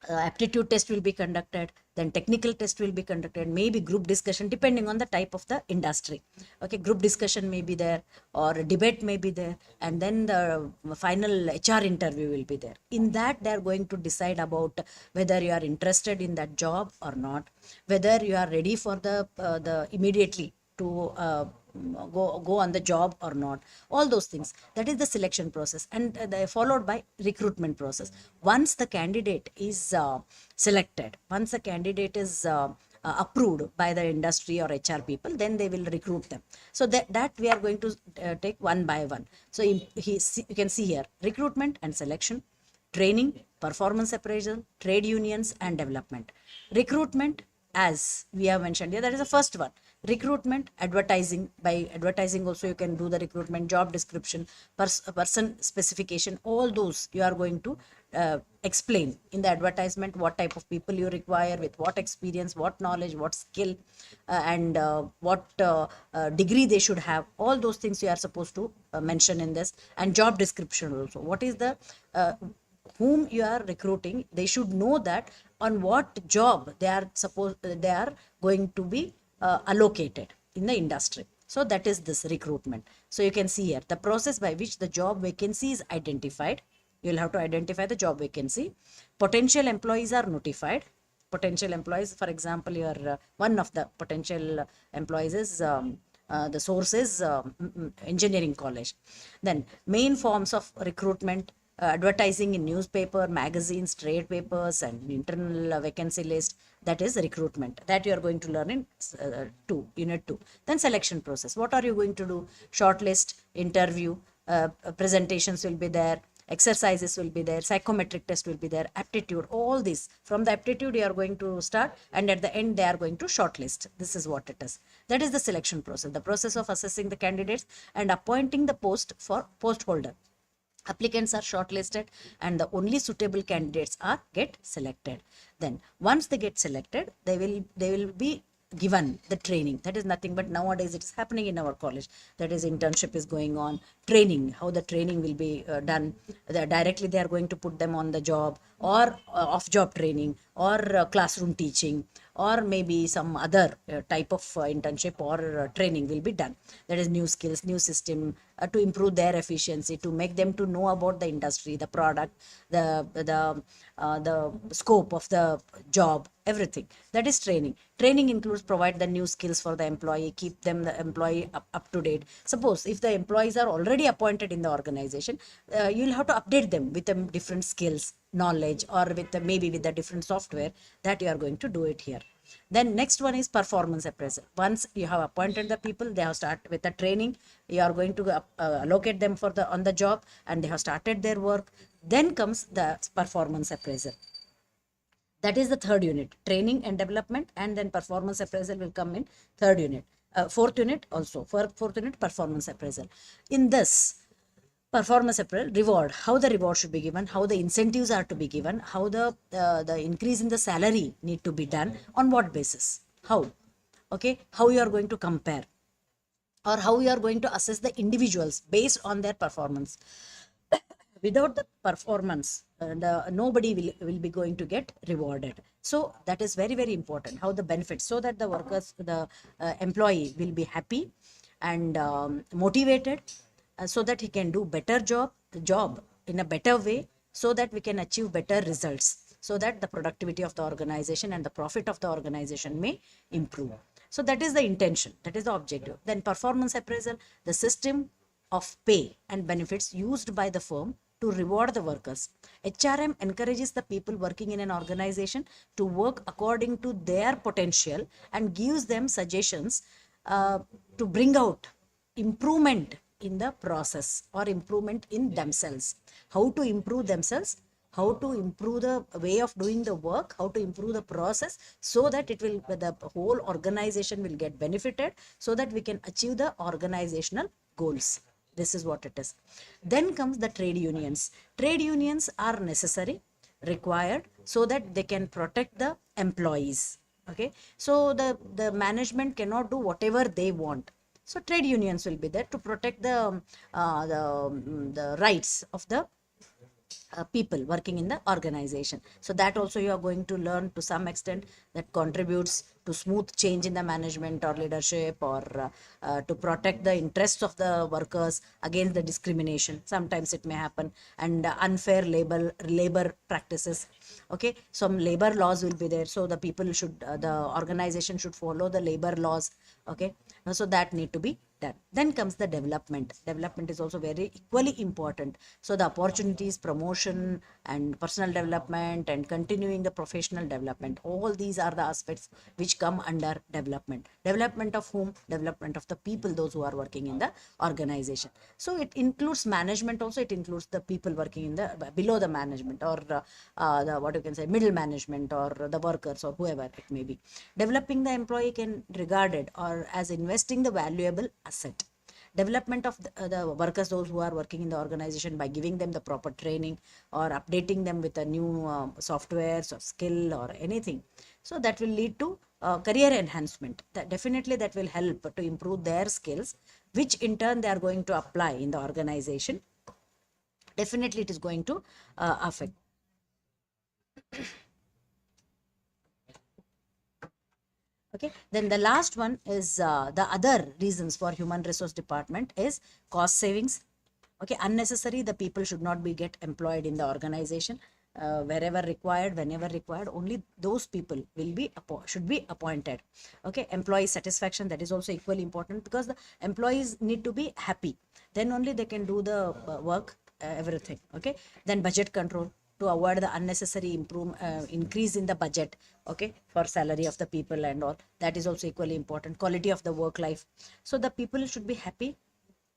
aptitude test will be conducted, then technical test will be conducted, maybe group discussion, depending on the type of the industry. Okay, group discussion may be there, or debate may be there, and then the final HR interview will be there. In that, they are going to decide about whether you are interested in that job or not, whether you are ready for the immediately to go on the job or not, all those things. That is the selection process, and followed by recruitment process. Once the candidate is selected, once the candidate is approved by the industry or HR people, then they will recruit them. So that we are going to take one by one. So you can see here, recruitment and selection, training, performance appraisal, trade unions, and development. Recruitment, as we have mentioned here, that is the first one. Recruitment, advertising. By advertising also you can do the recruitment, job description, person specification, all those you are going to explain in the advertisement, what type of people you require, with what experience, what knowledge, what skill, and what degree they should have. All those things you are supposed to mention in this. And job description also, what is the whom you are recruiting, they should know that on what job they are going to be allocated in the industry. So that is this recruitment. So you can see here the process by which the job vacancy is identified. You will have to identify the job vacancy. Potential employees are notified. Potential employees, for example, your one of the potential employees is the source is engineering college. Then main forms of recruitment, advertising in newspaper, magazines, trade papers, and internal vacancy list. That is recruitment, that you are going to learn in unit 2. Then selection process, what are you going to do? Shortlist, interview, presentations will be there, exercises will be there, psychometric test will be there, aptitude, all this. From the aptitude you are going to start, and at the end they are going to shortlist. This is what it is. That is the selection process, the process of assessing the candidates and appointing the post for post holder. Applicants are shortlisted, and the only suitable candidates get selected. Then once they get selected, they will be given the training. That is nothing but nowadays it is happening in our college. That is, internship is going on, training, how the training will be done. Directly they are going to put them on the job, or off job training, or classroom teaching, or maybe some other type of internship or training will be done. That is new skills, new system, to improve their efficiency, to make them to know about the industry, the product, the scope of the job, everything. That is training. Training includes provide the new skills for the employee, keep them the employee up to date. Suppose if the employees are already appointed in the organization, you'll have to update them with the different skills, knowledge, or with the, maybe with the different software that you are going to do it here. Then next one is performance appraisal. Once you have appointed the people, they have started with the training. You are going to allocate them for the on the job, and they have started their work. Then comes the performance appraisal. That is the third unit, training and development, and then performance appraisal will come in third unit. Fourth unit also, fourth unit performance appraisal. In this performance appraisal, reward, how the reward should be given, how the incentives are to be given, how the increase in the salary need to be done, on what basis, how, okay, how you are going to compare, or how you are going to assess the individuals based on their performance. Without the performance, nobody will be going to get rewarded. So that is very, very important, how the benefits, so that the workers, the employee will be happy and motivated, so that he can do better job in a better way, so that we can achieve better results, so that the productivity of the organization and the profit of the organization may improve. So that is the intention, that is the objective. Then performance appraisal, the system of pay and benefits used by the firm to reward the workers. HRM encourages the people working in an organization to work according to their potential and gives them suggestions to bring out improvement in the process or improvement in themselves. How to improve themselves, how to improve the way of doing the work, how to improve the process, so that it will, the whole organization will get benefited, so that we can achieve the organizational goals. This is what it is. Then comes the trade unions. Trade unions are necessary, required, so that they can protect the employees. Okay, so the management cannot do whatever they want. So trade unions will be there to protect the rights of the people working in the organization. So that also you are going to learn to some extent, that contributes to smooth change in the management or leadership, or to protect the interests of the workers against the discrimination. Sometimes it may happen, and unfair labor practices. Okay, some labor laws will be there, so the people should, the organization should follow the labor laws. Okay, so that need to be done. Then comes the development. Development is also very equally important. So the opportunities, promotion, and personal development, and continuing the professional development, all these are the aspects which come under development. Development of whom? Development of the people, those who are working in the organization. So it includes management also. It includes the people working in the below the management, or the what you can say, middle management, or the workers, or whoever it may be. Developing the employee can regarded or as investing the valuable asset. Development of the workers, those who are working in the organization, by giving them the proper training or updating them with a new softwares or skill or anything. So that will lead to career enhancement. That definitely that will help to improve their skills, which in turn they are going to apply in the organization. Definitely it is going to affect. Okay, then the last one is the other reasons for human resource department is cost savings. Okay, unnecessary, the people should not be get employed in the organization. Wherever required, whenever required, only those people will be should be appointed. Okay, employee satisfaction, that is also equally important, because the employees need to be happy, then only they can do the work, everything. Okay, then budget control, to avoid the unnecessary increase in the budget, okay, for salary of the people and all. That is also equally important. Quality of the work life, so the people should be happy,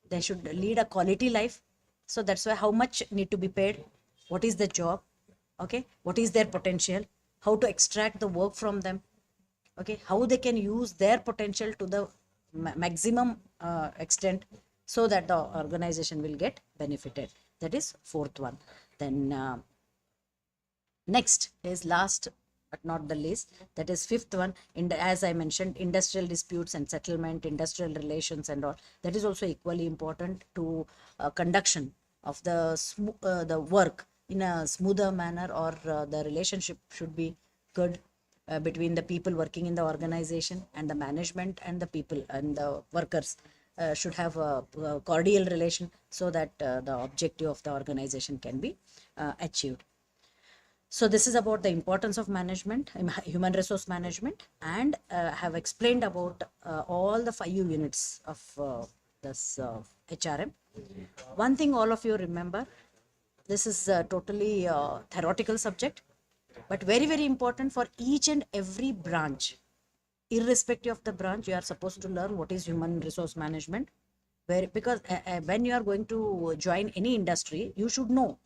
they should lead a quality life. So that's why how much need to be paid, what is the job, okay, what is their potential, how to extract the work from them, okay, how they can use their potential to the maximum extent, so that the organization will get benefited. That is fourth one. Then next is last but not the least, that is fifth one, as I mentioned, industrial disputes and settlement, industrial relations and all. That is also equally important to conduction of the work in a smoother manner, or the relationship should be good. between the people working in the organization, and the management and the people and the workers should have a cordial relation, so that the objective of the organization can be achieved. So this is about the importance of management, human resource management, and have explained about all the 5 units of this HRM. One thing all of you remember, this is a totally theoretical subject, but very, very important for each and every branch. Irrespective of the branch, you are supposed to learn what is human resource management. Because when you are going to join any industry, you should know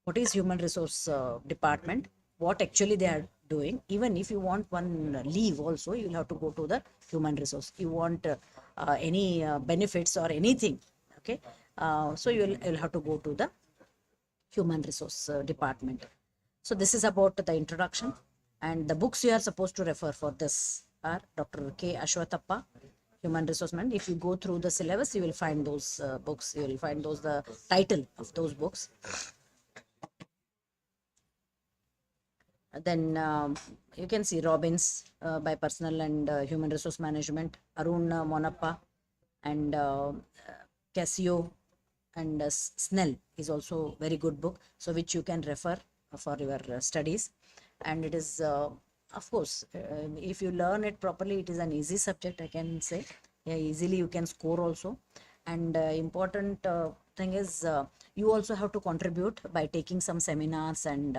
what is human resource department, what actually they are doing. Even if you want one leave also, you will have to go to the human resource. You want any benefits or anything, okay, so you'll have to go to the human resource department. So this is about the introduction, and the books you are supposed to refer for this are Dr. K. Ashwatappa, Human Resource Management. If you go through the syllabus, you will find those books. You will find those the title of those books. Then you can see Robbins by Personal and Human Resource Management, Arun Monappa, and Casio, and Snell is also very good book, so which you can refer for your studies. And it is of course, if you learn it properly, it is an easy subject, I can say. Yeah, easily you can score also. And important thing is, you also have to contribute by taking some seminars and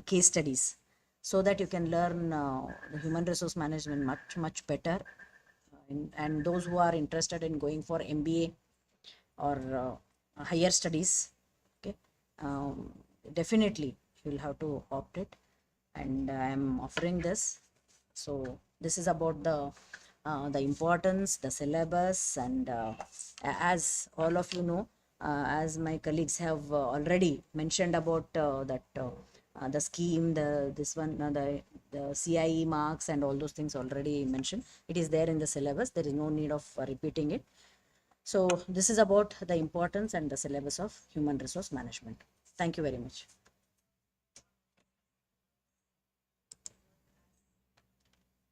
case studies, so that you can learn the human resource management much better. And those who are interested in going for MBA or higher studies, okay, definitely you will have to opt it. And I am offering this. So this is about the importance, the syllabus, and as all of you know, as my colleagues have already mentioned about the scheme, the CIE marks and all those things already mentioned. It is there in the syllabus. There is no need of repeating it. So this is about the importance and the syllabus of human resource management. Thank you very much.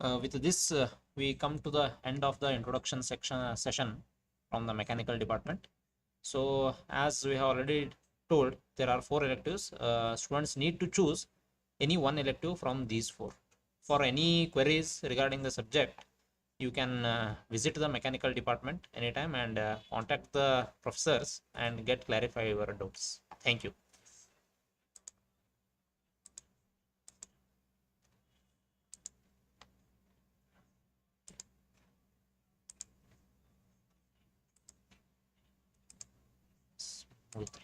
With this, we come to the end of the introduction session from the mechanical department. So as we have already told, there are 4 electives. Students need to choose any one elective from these 4. For any queries regarding the subject, you can visit the mechanical department anytime and contact the professors and get clarify your doubts. Thank you. Okay.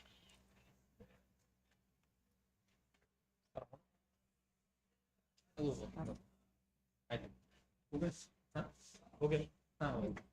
Okay.